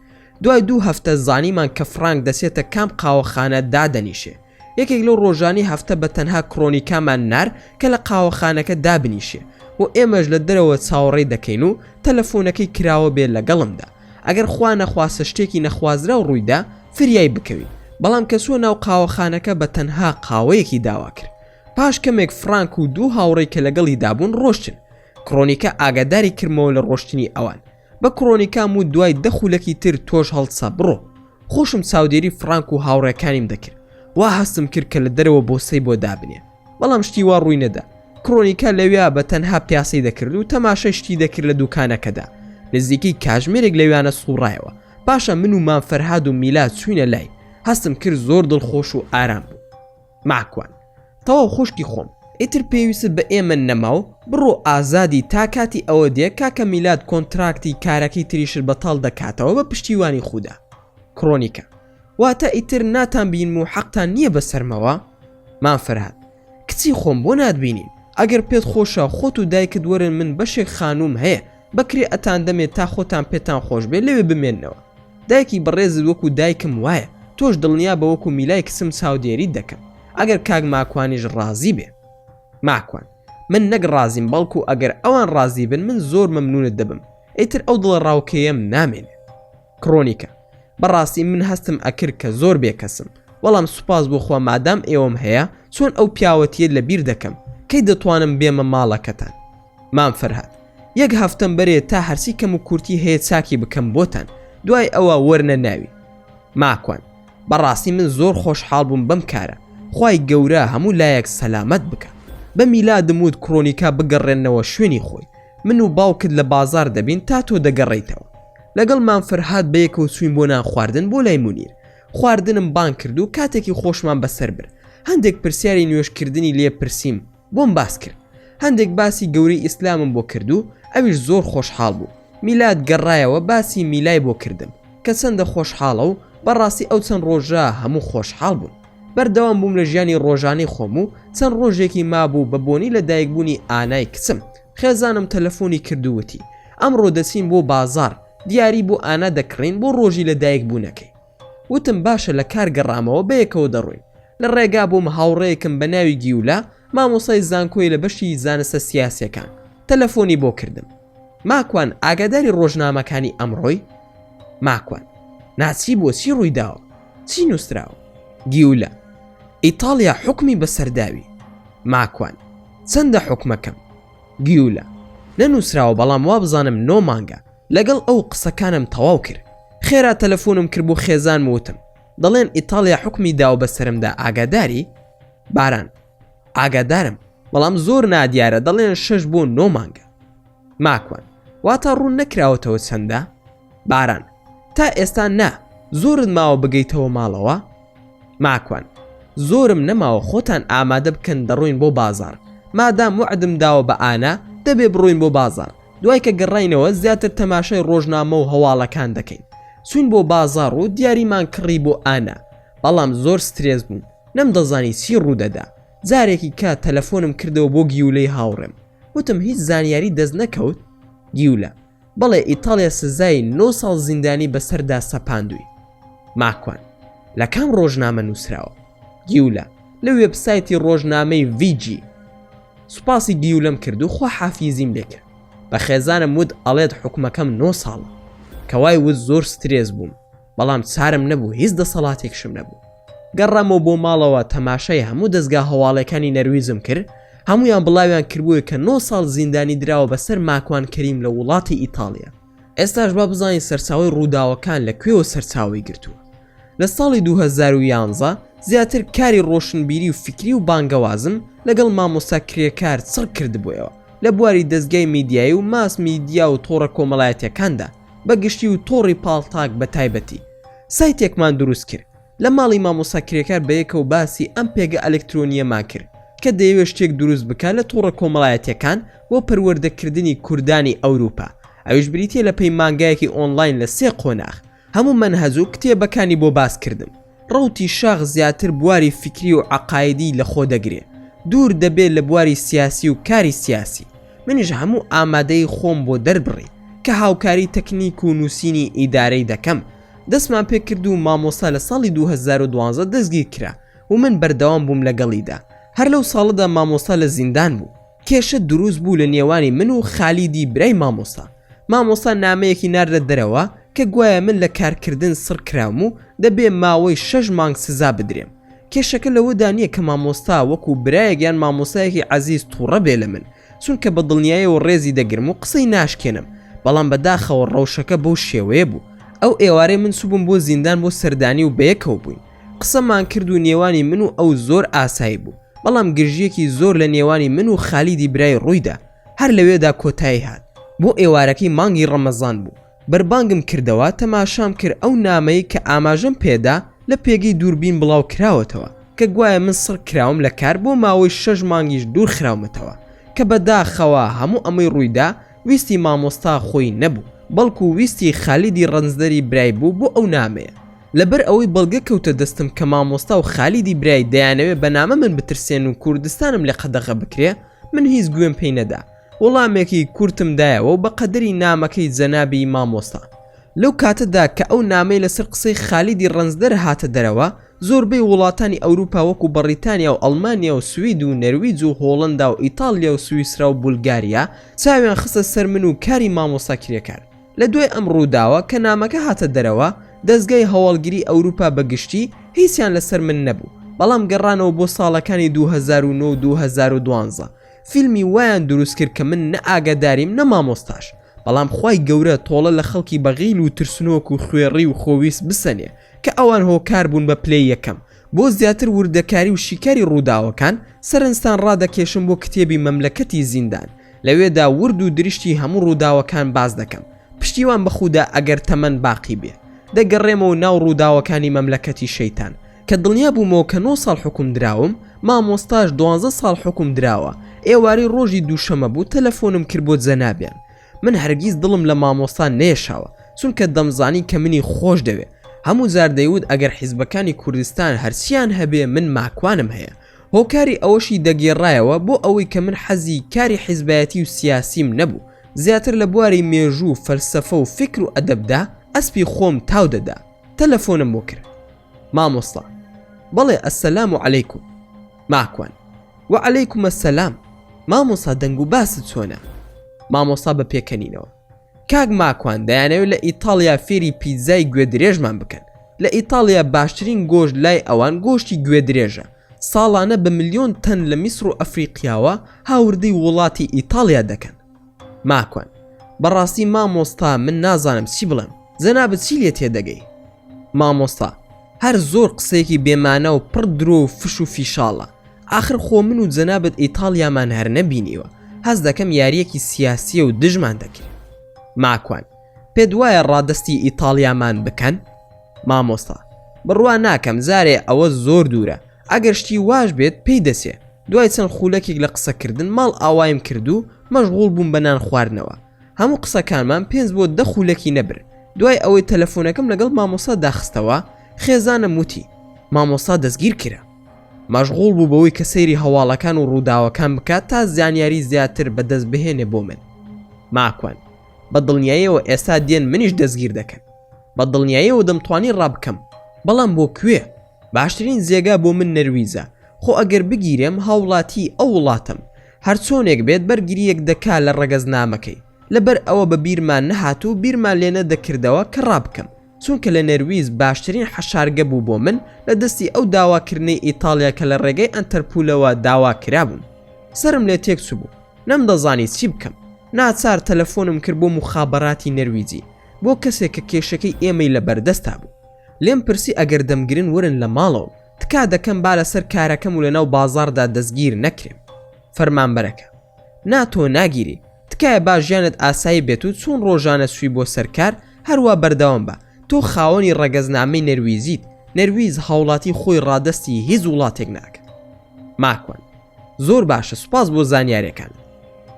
دوای 2 هەفتە زانیمان کە فرانک دەسێتە کام قاوەخانە دادەنیشێ. یەکێک لەو ڕۆژانی هەفتە بە تەنها کڕۆنیکامان نار کە لە قاوەخانەکە دابنیشێ و ئێمەش لە دەرەوە چاوەڕێی دەکەین و تەلەفۆنەکەی کراوە بێت لەگەڵمدا. ئەگەر خوا نەخواستە شتێکی نەخوازرا و ڕوویدا فریای بکەوین. بەڵام کە سووە ناو قاوەخانەکە بە تەنها قاوەیەکی داوا کرد. پاش کەمێک فرانک و 2 هاوڕێی کە لەگەڵی دابوون ڕۆشتن. کڕۆنیکە ئاگاداری کردمەوە لە ڕۆشتنی ئەوان. بە کڕۆنیکام و دوای 10 خولەکی تر تۆش هەڵسا بڕۆ. خۆشم چاودێری فرانک و هاوڕێکانیم دەکرد. وا هەستم کرد کە لە دەرەوە بۆسەی بۆ دابنێ. بەڵام شتی وا ڕووی نەدا. کڕۆنیکا لەوێ بە تەنها پیاسەی دەکرد و تەماشای شتی دەکرد لە دوکانەکەدا. نزیکەی کاژمێرێک لەویانە سوڕایەوە. پاشە من و مانفەرهاد و میلاد چوینە لای. هەستم کرد زۆر دڵخۆش و ئارام بوو. ماکوان تەواو خوشکی خۆم. ئیتر پێویست بە ئێمە نەماو بڕۆ ئازادی تا کاتی ئەوە دێ کاکە میلاد کۆنتراکتی کارەکەی تریشت بەتاڵ دەکاتەوە بە پشتیوانی خودا. کڕۆنیکە واتە ئیتر ناتان بین و حەقتان نییە بەسەرمەوە؟ مانفەرهاد کچی خۆم بۆ ناتبینین. ئەگەر پێت خۆشە خۆت و دایکت وەرن من بەشێک خانوم هەیە بەکرێ ئەتان دەمێت تا خۆتان پێتان خۆش بێت لەوێ بمێننەوە. دایکی بەڕێزت وەکو دایکم وایە تۆش دڵنیا بە وەکو میلای کسم چاودێری دەکەم ئەگەر کاک ماکوانیش ڕازی بێ. ماکوان من نەک ڕازیم بەڵکو ئەگەر ئەوان ڕازی بن من زۆر مەمنونت دەبم. ئیتر ئەو دڵە ڕاوکەیەم نامێنێ. کڕۆنیکە بەڕاستی من هەستم ئەکرد کە زۆر بێکەسم. وەڵام سوپاس بۆ خوا مادام ئێوەم هەیە چۆن ئەو پیاوەتیە لەبیر دەکەم کەی دەتوانم بێمە ماڵەکەتان. مانفەرهاد 1 هەفتەم بەرێت تا هەرسی کەم و کورتی هەیە چاکی بکەم بۆتان دوای ئەوە وەرنە ناوی. ماکوان بەڕاستی من زۆر خۆشحاڵ بووم بەم کارە. خوای گەورە هەموو لایەک سەلامەت بکە. بە میلادم وت کڕۆنیکا بگەڕێنەوە شوێنی خۆی. من و باوکت لە بازار دەبین تا تۆ دەگەڕیتەوە. لەگەڵ مانفەرهاد بەیەکەوە چوین بۆ نان خواردن بۆ لای مونیر. خواردنم بان کرد و کاتێکی خۆشمان بەسەر برد. هەندێک پرسیاری نوێشکردنی لێ پرسییم بۆم باس کرد. هەندێک باسی گەورەی ئیسلامم بۆ کرد و ئەویش زۆر خۆشحاڵ بوو. میلاد گەڕایەوە باسی میلای بۆ کردم کە چەندە خۆشحاڵە و بەڕاستی ئەو چەند ڕۆژە هەموو خۆشحاڵ بوون. بەردەوام بووم لە ژیانی ڕۆژانەی خۆم و چەند ڕۆژێکی مابوو بە بۆنی لە دایکبوونی ئانای کچم. خێزانم تەلەفۆنی کردووەتی ئەمڕۆ دەچین بۆ بازار دیاری بۆ ئانا دەکڕین بۆ ڕۆژی لە دایک بوونەکەی. وتم باشە لە کار گەڕامەوە بەیەکەوە دەڕۆین. لە ڕێگا بووم هاوڕێیەکم بە ناوی گیولا مامۆسای زانکۆی لە بەشی زانستە سیاسیەکان تەلەفۆنی بۆ کردم. ماکوان ئاگاداری ڕۆژنامەکانی ئەمڕۆی؟ ماکوان ناچی بۆ چی ڕوویداوە؟ چی نووسراوە؟ گیولا ئیتالیا حکمی بەسەرداوی. ماکوان چەندە حکمەکەم؟ گیولا نەنووسراوە بەڵام وا بزانم 9 مانگە. لەگەڵ ئەو قسەکانم تەواو کرد. خێرا تەلەفۆنم کرد بۆ خێزان وتم دەڵێن ئیتالیا حکمی داوە بەسەرمدا ئاگاداری؟ باران ئاگادارم بەڵام زۆر نادیارە دەڵێن 6 بۆ 9 مانگە. ماکوان واتە ڕوون نەکراوەتەوە چەندە؟ باران تا ئێستا نا زۆرت ماوە بگەیتەوە ماڵەوە؟ ماکوان زۆرم نەماوە خۆتان ئامادە بکەن دەڕۆین بۆ بازار. مادام وعدم داوە بە ئانا دەبێ بڕۆین بۆ بازار. دوای کە گەڕاینەوە زیاتر تەماشای ڕۆژنامە و هەواڵەکان دەکەین. سوین بۆ بازار و دیاریمان کڕی بۆ ئانا. بەڵام زۆر سترێس بووم نەمدەزانی چی ڕوودەدا. جارێکی کات تەلەفۆنم کردەوە بۆ گیولەی هاوڕێم. وتم هیچ زانیاری دەست نەکەوت؟ گیولە بەڵێ ئیتالیا سزای 9 ساڵ زیندانی بەسەردا سەپاندووی. ماکوان لە کام ڕۆژنامە نووسراوە؟ گیولە لە وێبسایتی ڕۆژنامەی VG. سوپاسی گیولەم کرد و خوا حافیزیم لێ کرد. بە خێزانم وت ئەڵێت حکومەکەم 9 ساڵە. کەوای وت زۆر سترێس بووم بەڵام چارم نەبوو هیچ دەسەڵاتێکشم نەبوو. گەڕامەوە بۆ ماڵەوە تەماشای هەموو دەستگا هەواڵەکانی نەرویزم کرد. هەمویان بڵاویان کردبووە کە 9 ساڵ زیندانی دراوە بەسەر ماکوان کەریم لە وڵاتی ئیتالیا. ئێستاش با بزانین سەرچاوی ڕووداوەکان لەکوێوە سەرچاوی گرتووە. لە ساڵی 2011 زیاتر کاری ڕۆشنبیری و فکری و بانگەوازم لەگەڵ مامۆستا کرێکار چڕ کردبوویەوە لە بواری دەستگای میدیایی و ماس میدیا و تۆڕە کۆمەڵایەتیەکاندا بەگشتی و تۆڕی پاڵتاک بە تایبەتی. سایتێکمان دروست کرد لە ماڵی مامۆستا کرێکار بەیەکە و باسی ئەم پێگە ئەلکترۆنیەمان کرد کە دەیەوێت شتێک دروست بکات لە تۆڕە کۆمەڵایەتیەکان بۆ پەروەردەکردنی کوردانی ئەوروپا. ئەویش بریتیە لە پێی مانگایەکی ئۆنلاین لە 3 قۆناغ. هەموو منهەج و کتێبەکانی بۆ باس کردم. ڕەوتی شاخ زیاتر بواری فکری و عقایدی لە خۆ دەگرێت، دوور دەبێت لە بواری سیاسی و کاری سیاسی. منیش هەموو ئامادەی خۆم بۆ دەربڕی کە هاوکاری تەکنیک و نووسینی ئیدارەی دەکەم. دەستمان پێ کرد و مامۆستا لە ساڵی 2012 دەستگیر کرا و من بەردەوام بووم لەگەڵیدا. هەر لەو ساڵدا مامۆستا لە زیندان بوو. کێشە دروست بوو لە نێوانی من و خالیدی برای مامۆستا. مامۆستا نامەیەکی ناردە دەرەوە کە گوایە من لە کارکردن سڕ کراوم و دەبێ ماوەی 6 مانگ سزا بدرێم. کێشەکە لەوەدا نییە کە مامۆستا وەکو برایەکیان مامۆستایەکی عەزیز تووڕە بێ لە من، چونکە بە دڵنیاییەوە ڕێزی دەگرم و قسەی ناشکێنم، بەڵام بەداخەوە ڕەوشەکە بەو شێوەیە بوو. ئەو ئێوارەی من سوبم بۆ زیندان بۆ سەردانی و بەیەکەوە بووین. قسەمان کرد و نێوانی من و ئەو زۆر ئاسایی بوو، بەڵام گرژیەکی زۆر لە نێوانی من و خالیدی برای ڕوویدا. هەر لەوێدا کۆتایی هات. بۆ ئێوارەکەی مانگی ڕەمەزان بوو. بربانگم کردەوە، تەماشام کرد ئەو نامەی کە ئاماژەم پێدا لە پێگەی دووربین بڵاو کراوەتەوە کە گوایە من سڕ کراوم لە کار بۆ ماوەی 6 مانگیش دوور خراومەتەوە، کە بەداخەوە هەموو ئەمەی ڕوویدا ویستی مامۆستا خۆی نەبوو، بەڵکو ویستی خالیدی ڕەنجدەری برای بوو بۆ ئەو نامەیە. لەبەر ئەوەی بەڵگە کەوتە دەستم کە مامۆستا و خالیدی برای دەیانەوێت بە نامە من بترسێن و کوردستانم لە قەدەغە بکرێ، من هیچ گوێم پێی نەدا. وەڵامێکی کورتم دایەوە و بە قەدەری نامەکەی جەنابی مامۆستا. لەو کاتەدا کە ئەو نامەی لەسەر قسەی خالیدی ڕەنجدەر هاتە دەرەوە، زۆربەی وڵاتانی ئەوروپا وەکو بەریتانیا و ئەڵمانیا و سوید و نەرویج و هۆڵندا و ئیتالیا و سویسرا و بولگاریا چاویان خستە سەر من و کاری مامۆستا کرێکار. لە دوای ئەم ڕووداوە کە نامەکە هاتە دەرەوە، دەستگای هەواڵگیری ئەوروپا بەگشتی هیچیان لەسەر من نەبوو، بەڵام گەڕانەوە بۆ ساڵەکانی 2009 و 2012. فیلمی وایان دروست کرد کە من نە ئاگاداریم نە مامۆستاش، بەڵام خوای گەورە تۆڵە لە خەڵکی بەغیل و ترسنۆک و خوێڕی و خۆویست بسەنێ کە ئەوان هۆکار بوون بە پلەی یەکەم. بۆ زیاتر وردەکاری و شیکاری ڕووداوەکان سەرنجتان ڕادەکێشم بۆ کتێبی مەملەکەتی زیندان. لەوێدا ورد و دریشتی هەموو ڕووداوەکان باز دەکەم. پشتیوان بەخودا ئەگەر تەمەن باقی بێ دەگەڕێمەوە ناو ڕووداوەکانی مەملەکەتی شەیتان کە دڵنیا بوومەوە کە 9 ساڵ حکوم دراوم، مامۆستاش 12 ساڵ حکوم دراوە. ئێوارەی ڕۆژی دووشەمە بوو تەلەفۆنم کرد بۆ جەنابیان. من هەرگیز دڵم لە مامۆستا نێشاوە، چونکە دەمزانی کە منی خۆش دەوێت. هەموو جار دەیوت ئەگەر حیزبەکانی کوردستان هەرچیان هەبێ من ماکوانم هەیە. هۆکاری ئەوەشی دەگێڕایەوە بۆ ئەوەی کە من حەزی کاری حیزبایەتی و سیاسیم نەبوو، زیاتر لە بواری مێژوو فەلسەفە و فکر و ئەدەبدا ئەسپی خۆم تاو دەدا. تەلەفۆنم بۆ کرد. مامۆستا. بەڵێ ئەسەلام عەلەیکوم. ماکوان. وعەلەیکوم ئەسەلام. مامۆستا دەنگ و باست چۆنە؟ مامۆستا بە پێکەنینەوە. کاک ماکوان، دەیانەوێت لە ئیتالیا فێری پیتزای گوێدرێژمان بکەن. لە ئیتالیا باشترین گۆشت لای ئەوان گۆشتی گوێدرێژە. ساڵانە بە ملیۆن تەن لە میسر و ئەفریقیاوە هاوردەی وڵاتی ئیتالیا دەکەن. ماکوان. بەڕاستی مامۆستا من نازانم چی بڵێم. جەنابەت چی لێ تێدەگەی؟ مامۆستا. هەر زۆر قسەیەکی بێمانە و پڕ درۆ و فش و فیشاڵە. آخر خۆ من و جەنابەت ئیتالیامان هەر نەبینیوە. هەز دەکەم یاریەکی سیاسیە و دژمان دەکرێت. ماکوان. پێت وایە ڕادستی ئیتالیامان بکەن؟ مامۆستا. بڕوا ناکەم، زارێ ئەوە زۆر دوورە. ئەگەر شتی واش بێت پێی دەسێ. دوای چەند خولەکێک لە قسەکردن ماڵ ئاوایم کرد و مەشغوڵ بووم بە نان خواردنەوە. هەموو قسەکانمان 5 بۆ 10 خولەکی نەبر. دوای ئەوەی تەلەفۆنەکەم لەگەڵ مامۆستا داخستەوە، خێزانم وتی مامۆستا دەستگیر کرا. مەشغوڵ بوو بەوەی کە سەیری هەواڵەکان و ڕووداوەکان بکات تا زانیاری زیاتر بەدەست بهێنێ بۆ من. ماکوان. بە دڵنیاییەوە ئێستا دێن منیش دەستگیر دەکەن. بە دڵنیاییەوە دەمتوانی ڕابکەم، بەڵام بۆ کوێ؟ باشترین جێگا بۆ من نەرویزە. خۆ ئەگەر بگیرێم هاوڵاتی ئەو وڵاتم. هەر چۆنێک بێت بەرگریەک دەکا لە ڕەگەزنامەکەی. لەبەر ئەوە بە بیرمان نەهات و بیرمان لێ نەدەکردەوە کە ڕابکەم، چونکە لە نەرویز باشترین حەشارگە بوو بۆ من لە دەستی ئەو داواکردنەی ئیتالیا کە لە ڕێگەی ئەنتەرپولەوە داوا کرابوون. سرم لێ تێکچوو بوو، نەمدەزانی چی بکەم. ناچار تەلەفۆنم کرد بۆ مخابەراتی نەرویجی، بۆ کەسێک کە کێشەکەی ئێمەی لە بەردەستا بوو. لێم پرسی ئەگەر دەمگرن ورن لە ماڵەوە، تکا دەکەم با لەسەر کارەکەم و لەناو بازاردا دەستگیر نەکرێم. فەرمانبەرەکە. ناتۆ ناگیری تکایە با ژیانت ئاسایی بێت و چۆن ڕۆژانە سوی بۆ سەرکار هەروە بەردەوام بە تۆ خاوەنی ڕەگەزنامەی نەرویزیت نەرویز هاوڵاتی خۆی ڕادەستی هیچ وڵاتێک ناکە ماکوان زۆر باشە سوپاس بۆ زانیاریەکان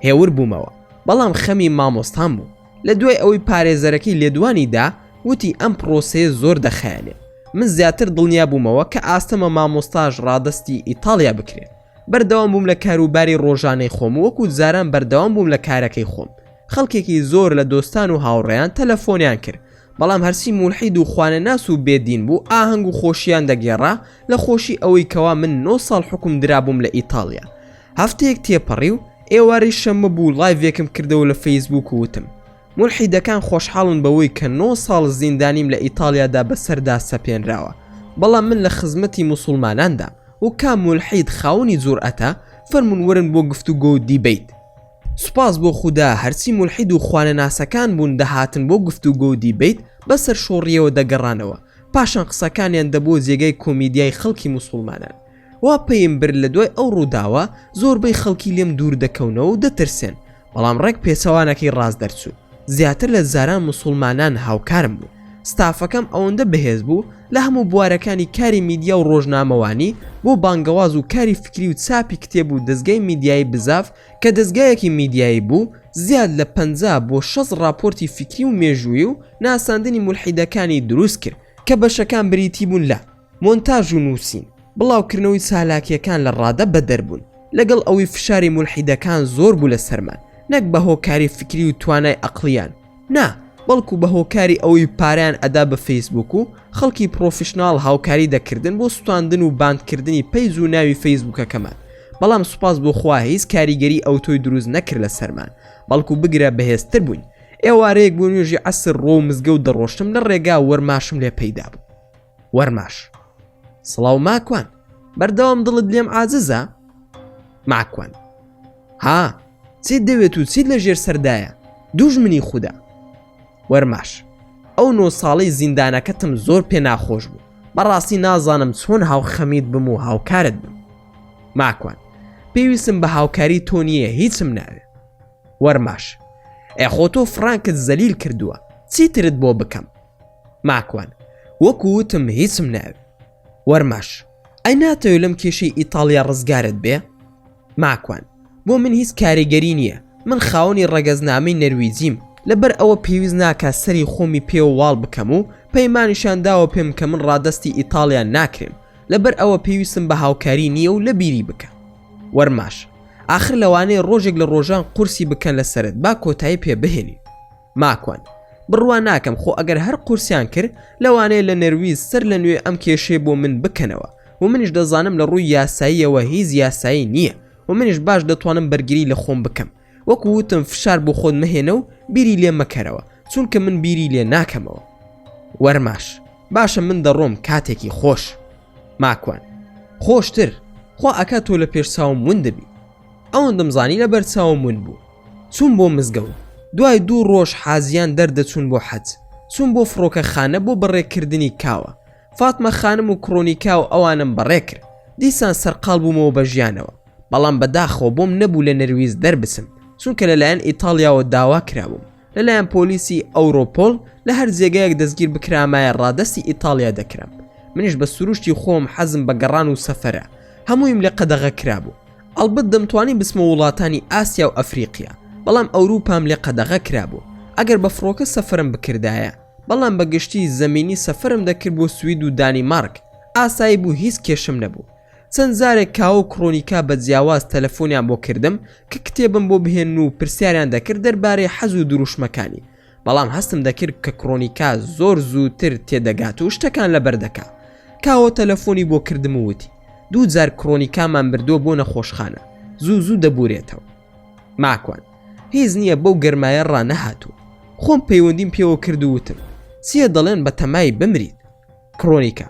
هێور بوومەوە بەڵام خەمی مامۆستان بوو لە دوای ئەوەی پارێزەرەکەی لێدوانیدا وتی ئەم پرۆسەیە زۆر دەخایەنێ من زیاتر دڵنیا بوومەوە کە ئاستەمە مامۆستاژ ڕادەستی ئیتالیا بکرێت بەردەوام بووم لە کاروباری ڕۆژانەی خۆم وەکو جاران بەردەوام بووم لە کارەکەی خۆم خەڵکێکی زۆر لە دۆستان و هاوڕێیان تەلەفۆنیان کرد بەڵام هەرسی مولحید و خوانەناس و بێدین بوو ئاهەنگ و خۆشیان دەگێڕا لە خۆشی ئەوەی کەوا من 9 ساڵ حکم درابووم لە ئیتالیا هەفتەیەک تێپەڕی و ئێوارەی شەمە بوو لایڤێکم کردەوە لە فەیسبووک و وتم مولحیدەکان خۆشحاڵن بەوەی کە 9 ساڵ زیندانیم لە ئیتالیادا بەسەردا سەپێنراوە بەڵام من لە خزمەتی موسڵماناندا و کام مولحید خاوەنی جورئەتە فەرمون وەرن بۆ گفتوگۆ و دیبیت سوپاس بۆ خودا هەرچی مولحید و خوانەناسەکان بوون دەهاتن بۆ گفتوگۆ و دیبیت بەسەر شۆڕیەوە دەگەڕانەوە پاشان قسەکانیان دەبۆ جێگەی کۆمیدیای خەڵکی موسڵمانان وا پێیم برد لە دوای ئەو ڕووداوە زۆربەی خەڵکی لێم دوور دەکەونەوە و دەترسێن بەڵام ڕێک پێچەوانەکەی ڕاست دەرچوو زیاتر لە زاران موسڵمانان هاوکارم بوو ستافەکەم ئەوەندە بەهێز بوو لە هەموو بوارەکانی کاری میدیا و ڕۆژنامەوانی بۆ بانگەواز و کاری فکری و چاپی کتێب و دەستگای میدیایی بزاف کە دەستگایەکی میدیایی بوو زیاد لە 50 بۆ 60 راپۆرتی فکری و مێژووی و ناساندنی مولحیدەکانی دروست کرد کە بەشەکان بریتی بوون لە مۆنتاژ و نووسین بڵاوکردنەوەی چالاکیەکان لە ڕادە بەدەربوون لەگەڵ ئەوەی فشاری مولحیدەکان زۆر بوو لە سەرمان نەک بە هۆکاری فکری و توانای عەقلیان نا بەڵکو بە هۆکاری ئەوەی پاریان ئەدا بە فەیسبوک و خەڵکی پرۆفشناڵ هاوکاری دەکردن بۆ سوتاندن و باندکردنی پەیج و ناوی فەیسبوکەکەمان بەڵام سوپاس بۆ خوا هیچ کاریگەری ئەوتۆی دروست نەکرد لە سەرمان بەڵکو بگرە بەهێزتر بووین ئێوارەیەک بۆ نوێژی عەسر ڕۆ و مزگەوت دەڕۆشتم لە ڕێگا وەرماشم لێ پەیدا بوو وەرماش سڵاو ماکوان بەردەوام دڵت لێم عاجزە ماکوان ها چیت دەوێت و چیت لە ژێر سەردایە دوژمنی خودا وەرماش ئەو 9 ساڵەی زیندانەکەتم زۆر پێ ناخۆش بوو بەڕاستی نازانم چۆن هاوخەمیت بم و هاوکارت بم ماکوان پێویستم بە هاوکاری تۆ نییە هیچم ناوێ وەرماش ئەخۆ تۆ فرانکت زەلیل کردووە چیترت بۆ بکەم ماکوان وەکو وتم هیچم ناوێ وەرماش ئەی ناتەوێت لەم کێشەی ئیتالیا ڕزگارت بێ ماکوان بۆ من هیچ کاریگەری نییە من خاوەنی ڕەگەزنامەی نەرویجیم لەبەر ئەوە پێویست ناکە سەری خۆمی پێوە واڵ بکەم و پەیمانیشان داوە پێم کە من ڕادەستی ئیتالیا ناکرێم لەبەر ئەوە پێویستم بە هاوکاری نییە و لە بیری بکە وەرماش آخر لەوانەیە ڕۆژێک لە ڕۆژان قورسی بکەن لەسەرت با کۆتایی پێ بهێنی ماکوان بڕوا ناکەم خۆ ئەگەر هەر قورسیان کرد لەوانەیە لە نەرویز سەر لە نوێ ئەم کێشەی بۆ من بکەنەوە و منیش دەزانم لە ڕووی یاساییەوە هیچ یاسایی نییە و منیش باش دەتوانم بەرگری لە خۆم بکەم وەکو وتم فشار بۆ خۆت مەهێنە و بیری لێ مەکەرەوە چونکە من بیری لێ ناکەمەوە وەرماش باشە من دەڕۆم کاتێکی خۆش ماکوان خۆشتر خوا ئەکا تۆ لە پێش چاوم ون دەبی ئەوەندەم زانی لە بەر چاوم ون بوو چوون بۆ مزگەوت دوای 2 ڕۆژ حازیان دەردەچوون بۆ حەج چوون بۆ فڕۆکەخانە بۆ بەڕێکردنی کاوە فاتمە خانم و کڕۆنیکا و ئەوانم بەڕێ کرد دیسان سەرقاڵ بوومەوە بە ژیانەوە بەڵام بەداخەوە بۆم نەبوو لە نەرویز دەربچم چونکە لەلایەن ئیتالیاوە داوا کرابووم لەلایەن پۆلیسی ئەوڕۆپۆل لە هەر جێگایەک دەستگیر بکرامایە ڕادەستی ئیتالیا دەکرام منیش بە سروشتی خۆم حەزم بە گەڕان و سەفەرە هەموویم لێ قەدەغە کرابوو ئەڵبەت دەمتوانی بسمە وڵاتانی ئاسیا و ئەفریقیا بەڵام ئەوروپام لێ قەدەغە کرابوو ئەگەر بە فڕۆکە سەفرم بکردایە بەڵام بەگشتی زەمینی سەفرم دەکرد بۆ سوید و دانیمارک ئاسایی بوو هیچ کێشم نەبوو چەند زارێک کاوە و کڕۆنیکا بە جیاواز تەلەفۆنیان بۆ کردم کە کتێبم بۆ بهێن و پرسیاریان دەکرد دەربارەی حەز و دروشمەکانی بەڵام هەستم دەکرد کە کڕۆنیکا زۆر زووتر تێدەگات و شتەکان لەبەر دەکا کاوە تەلەفۆنی بۆ کردم و وتی 2 جار کڕۆنیکامان بردووە بۆ نەخۆشخانە زوو دەبورێتەوە ماکوان هیچ نییە بەو گەرمایە ڕانەهاتوو خۆم پەیوەندیم پێوە کرد و وتم چیە دەڵێن بە تەمای بمریت کڕۆنیکا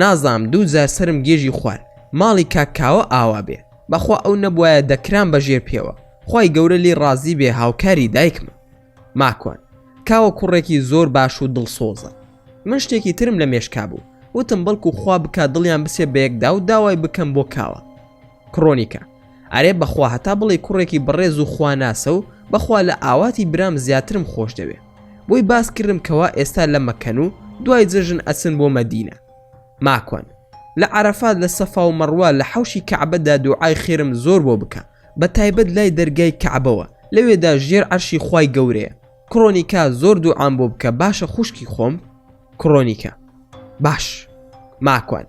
نازام 2 جار سرم گێژی خوارد ماڵی کاکاوە ئاوا بێ بەخوا ئەو نەبوایە دەکران بەژێر پێوە خی گەورە لێ ڕازی بێ هاوکاری دایکمە ماکوان کاوە کوڕێکی زۆر باش و دڵسۆزە من شتێکی ترم لە مێشکا بوو وتم بەڵکو خوا بکات دڵیان بسێ بە یەکدا و داوای بکەم بۆ کاوە کڕۆنیکا ئەرێ بەخوا هەتا بڵێ کوڕێکی بەڕێز و خواناسە و بەخوا لە ئاواتی برام زیاترم خۆش دەوێ بۆی باس کردم کەوا ئێستا لە مەکەن و دوای جژن ئەچن بۆ مەدینە. ماکوان لە عەرەفات لە سەفا و مەڕوا لە حەوشی کەعبەدا دوعای خێرم زۆر بۆ بکە بە تایبەت لای دەرگای کەعبەوە لەوێدا ژێر عەرشی خوای گەورەیە. کڕۆنیکا زۆر دوعام بۆ بکە باشە خوشکی خۆم. کڕۆنیکا باش. ماکوان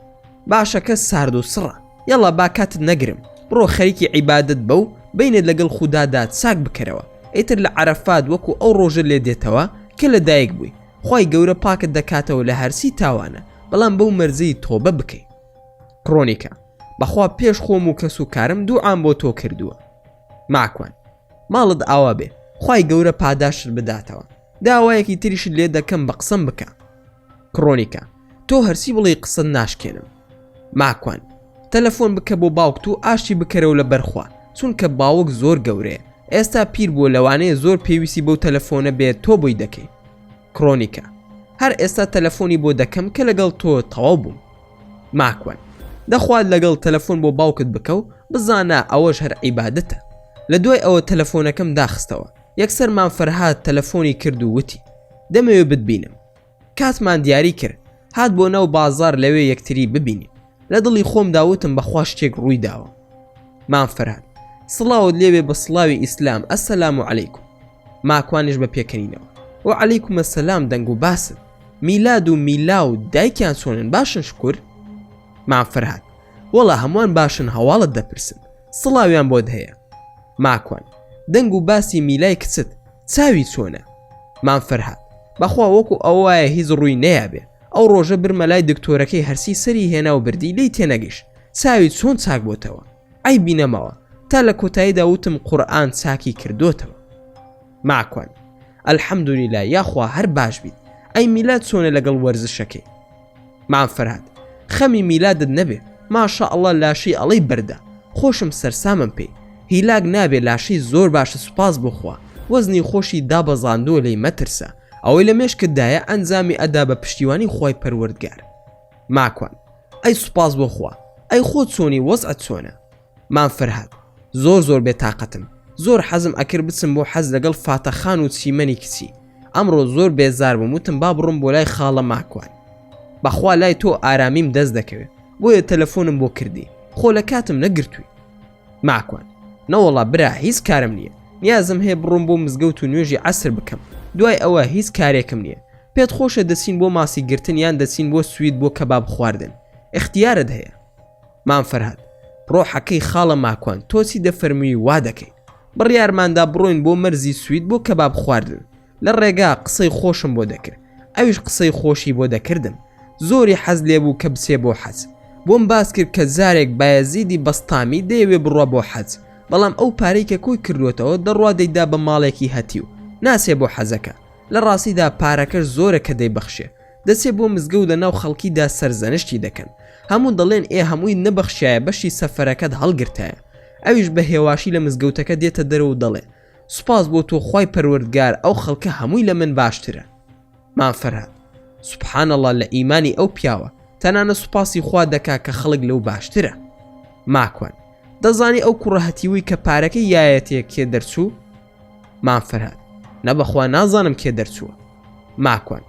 باشە کە سارد و سڕە یەڵا با کاتت نەگرم بڕۆ خەریکی عیبادت بە و بینێت لەگەڵ خوددادا چاک بکەرەوە ئیتر لە عەرەفات وەکو ئەو ڕۆژە لێ دێتەوە کە لە دایک بووی خوای گەورە پاکت دەکاتەوە لە هەرسی تاوانە بەڵام بەو مەرزەی تۆبە بکەی. کڕۆنیکا بەخوا پێش خۆم و کەس و کارم دوعام بۆ تۆ کردووە. ماکوان ماڵت ئاوا بێ خوای گەورە پاداشت بداتەوە داوایەکی تریشت لێ دەکەم بە قسەم بکە. کڕۆنیکا تۆ هەرسی بڵێ قسە ناشکێنم. ماکوان تەلەفۆن بکە بۆ باوکت و ئاشتی بکەرەوە لە بەرخوا چونکە باوک زۆر گەورەیە ئێستا پیر بۆ لەوانەیە زۆر پێویستی بەو تەلەفۆنە بێت تۆ بۆی دەکەی. کڕۆنیکا هەر ئێستا تەلەفۆنی بۆ دەکەم کە لەگەڵ تۆ تەواو بووم. ماکوان دەخوات لەگەڵ تەلەفۆن بۆ باوکت بکە و بزانە ئەوەش هەر عیبادەتە. لە دوای ئەوە تەلەفۆنەکەم داخستەوە یەکسەرمان فەرهاد تەلەفۆنی کرد و وتی دەمەوێ بتبینم. کاتمان دیاری کرد هات بۆ ناو بازار لەوێ یەکتری ببینی. لە دڵی خۆم داوتم بەخوا شتێک ڕووی داوە. مام فەرهاد سڵاوت لێوێ بە سڵاوی ئیسلام ئەسەلام عەلەیکوم. ماکوانیش بە پێکەنینەوە و عەلەیکوم ئەسەلام دەنگ و باسن میلاد و میلا و دایکیان چۆنن باشن شکر. مام فەرهاد وەڵا هەمووان باشن هەواڵت دەپرسن سڵاویان بۆت هەیە. ماکوان دەنگ و باسی میلای کچت چاوی چۆنە. مام فەرهاد بەخوا وەکو ئەوایە هیچ ڕووی نەیابێ ئەو ڕۆژە برمە لای دکتۆرەکەی هەرسی سەری هێنا و بردی لی تێنەگەیشت چاوی چۆن چاک بۆتەوە ئەی بینەمەوە تا لە کۆتاییدا وتم قورئان چاکی کردوتەوە. ماکوان ئەلحەمدولیلا یاخوا هەر باش بیت ئەی میلاد چۆنە لەگەڵ وەرزشەکەی. مام فەرهاد خەمی میلادت نەبێ ماشەئەڵڵا لاشەی ئەڵەی بەردە خۆشم سەرسامم پێی هیلاک نابێ لاشەی زۆر باشە سوپاس بخوا وەزنی خۆشی دابەزاندووە لەی مەترسە ئەوەی لە مێشکتدایە ئەنجامی ئەدا بە پشتیوانی خۆی پەروەردگار. ماکوان ئەی سوپاس بخوا ئەی خۆ چۆنی وەزعت چۆنە. مام فەرهاد زۆر بێتاقەتم زۆر حەزم ئەکرد بچم بۆ حەز لەگەڵ فاتەخان و چیمەنی کچی ئەمڕۆ زۆر بێزار بووم وتم با بڕۆم بۆ لای خاڵە ماکوان بەخوا لای تۆ ئارامیم دەست دەکەوێت بۆیە تەلەفۆنم بۆ کردی خۆ لە کاتم نەگرتووی. ماکوان نەوەڵا برا هیچ کارم نییە نیازم هەیە بڕۆم بۆ مزگەوت و نوێژی عەسر بکەم دوای ئەوە هیچ کارێکم نییە پێت خۆشە دەچین بۆ ماسی گرتن یان دەچین بۆ سوید بۆ کەباب خواردن اختیارت هەیە. مام فەرهاد ڕۆحەکەی خاڵە ماکوان تۆچی دەفەرمووی وا دەکەیت بڕیارماندا بڕۆین بۆ مەرزی سوید بۆ کەباب خواردن لە ڕێگا قسەی خۆشم بۆ دەکرد ئەویش قسەی خۆشی بۆ دەکردم زۆری حەز لێبوو کە بچێ بۆ حەج بۆم باس کرد کە جارێک بایەزیدی بەستامی دەیەوێ بڕوا بۆ حەج بەڵام ئەو پارەی کە کۆی کردوێتەوە دەڕوا دەیدا بە ماڵێکی هەتی و ناسێ بۆ حەزەکە لە ڕاستیدا پارەکەش زۆرە کە دەیبەخشێ دەچێ بۆ مزگەوت لە ناو خەڵکیدا سەرزەنشتی دەکەن هەموو دەڵێن ئێ هەمووی نەبەخشایە بەشی سەفەرەکەت هەڵگرتایە ئەویش بە هێواشی لە مزگەوتەکە دێتە دەرەوە و دەڵێ سوپاس بۆ تۆ خوای پەروەردگار ئەو خەڵکە هەمووی لە من باشترە. مام فەرهاد سوبحانەڵڵا لە ئیمانی ئەو پیاوە تەنانە سوپاسی خوا دەکا کە خەڵک لەو باشترە. ماکوان دەزانی ئەو کوڕەهەتیوی کە پارەکەی یایەتەیە کێ دەرچوو. مام فەرهاد نەبەخوا نازانم کێ دەرچووە. ماکوان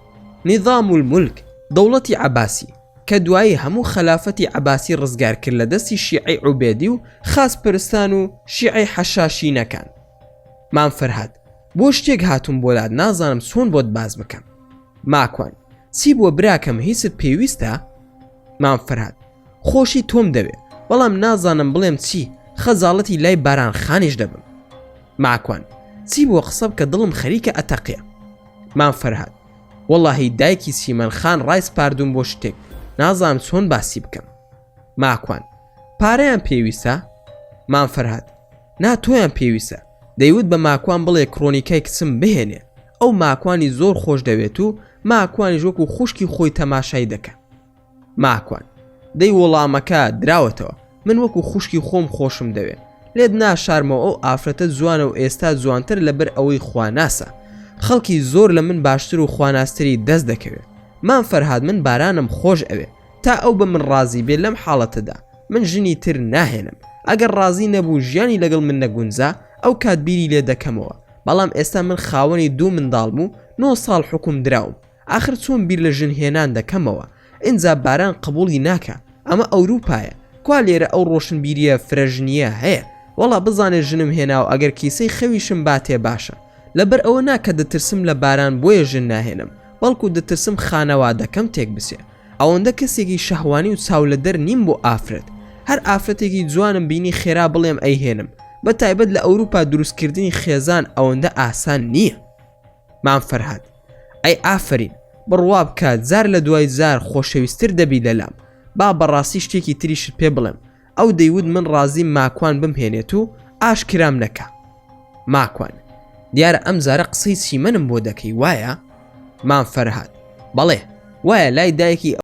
نظام الملک دەوڵەتی عەباسی کە دوایی هەموو خەلافەتی عەباسی ڕزگار کرد لە دەستی شیعەی عوبێدی و خاس پرستان و شیعەی حەشاشینەکان. مام فەرهاد بۆ شتێک هاتووم بۆلات نازانم چۆن بۆت باز بکەم. ماکوان چی بۆ براکەم هیچت پێویستە؟ مام فەرهاد خۆشی تۆم دەوێ بەڵام نازانم بڵێم چی خەجاڵەتی لای باران خانیش دەبم. ماکوان چی بۆ قسە بکە دڵم خەریکە ئەتەقیە. مام فەرهاد وەڵاهی دایکی سیمەن خان ڕای سپاردوم بۆ شتێک نازانم چۆن باسی بکەم. ماکوان پارەیان پێویستە؟ مام فەرهاد نا تۆیان پێویستە دەیوت بە ماکوان بڵێ کڕۆنیکای کچم بهێنێ ئەو ماکوانی زۆر خۆش دەوێت و ماکوانی ژۆک و خوشکی خۆی تەماشای دەکەن. ماکوان دەی وەڵامەکە دراوەتەوە من وەکو خوشکی خۆم خۆشم دەوێت لێت ناشارمەوە ئەو ئافرەتە جوانە و ئێستا جوانتر لەبەر ئەوەی خواناسە خەڵکی زۆر لە من باشتر و خواناستری دەست دەکەوێت. مام فەرهاد من بارانم خۆش ئەوێ تا ئەو بە من ڕازی بێ لەم حاڵەتەدا من ژنی تر ناهێنم ئەگەر ڕازی نەبوو ژیانی لەگەڵ من نەگونجا ئەو کات بیری لێ دەکەمەوە، بەڵام ئێستا من خاوەنی 2 منداڵم و 9 ساڵ حکوم دراوم، ئاخر چۆن بیر لە ژنهێنان دەکەمەوە؟ ئینجا باران قبولی ناکە، ئەمە ئەوروپایە، کوا لێرە ئەو ڕۆشنبیریە فرەژنیە هەیە، وەڵا بزانێ ژنم هێناو ئەگەر کیسەی خەویشم باتێ باشە، لەبەر ئەوە ناکە دەترسم لە باران بۆیە ژن ناهێنم، بەڵکو دەترسم خانەوادەکەم تێک بسێ. ئەوەندە کەسێکی شەهوانی و چاو لە دەر نیم بۆ ئافرەت، هەر ئافرەتێکی جوانم بینی خێرا بڵێم ئەیهێنم، بە تایبەت لە ئەوروپا دروستکردنی خێزان ئەوەندە ئاسان نییە. مام فەرهاد: ئەی ئافرین، بڕوا بکات، جار لە دوای جار خۆشەویستتر دەبی لەلام، با بەڕاستی شتێکی تریشت پێ بڵێم. ئەو دەیود من ڕازی ماکوان بمهێنێت و ئاشکرام نەکە. ماکوان: دیارە ئەم جارە قسەی چیمەنم بۆ دەکەی وایە؟ مام فەرهاد: بەڵێ، وایە لای دایکی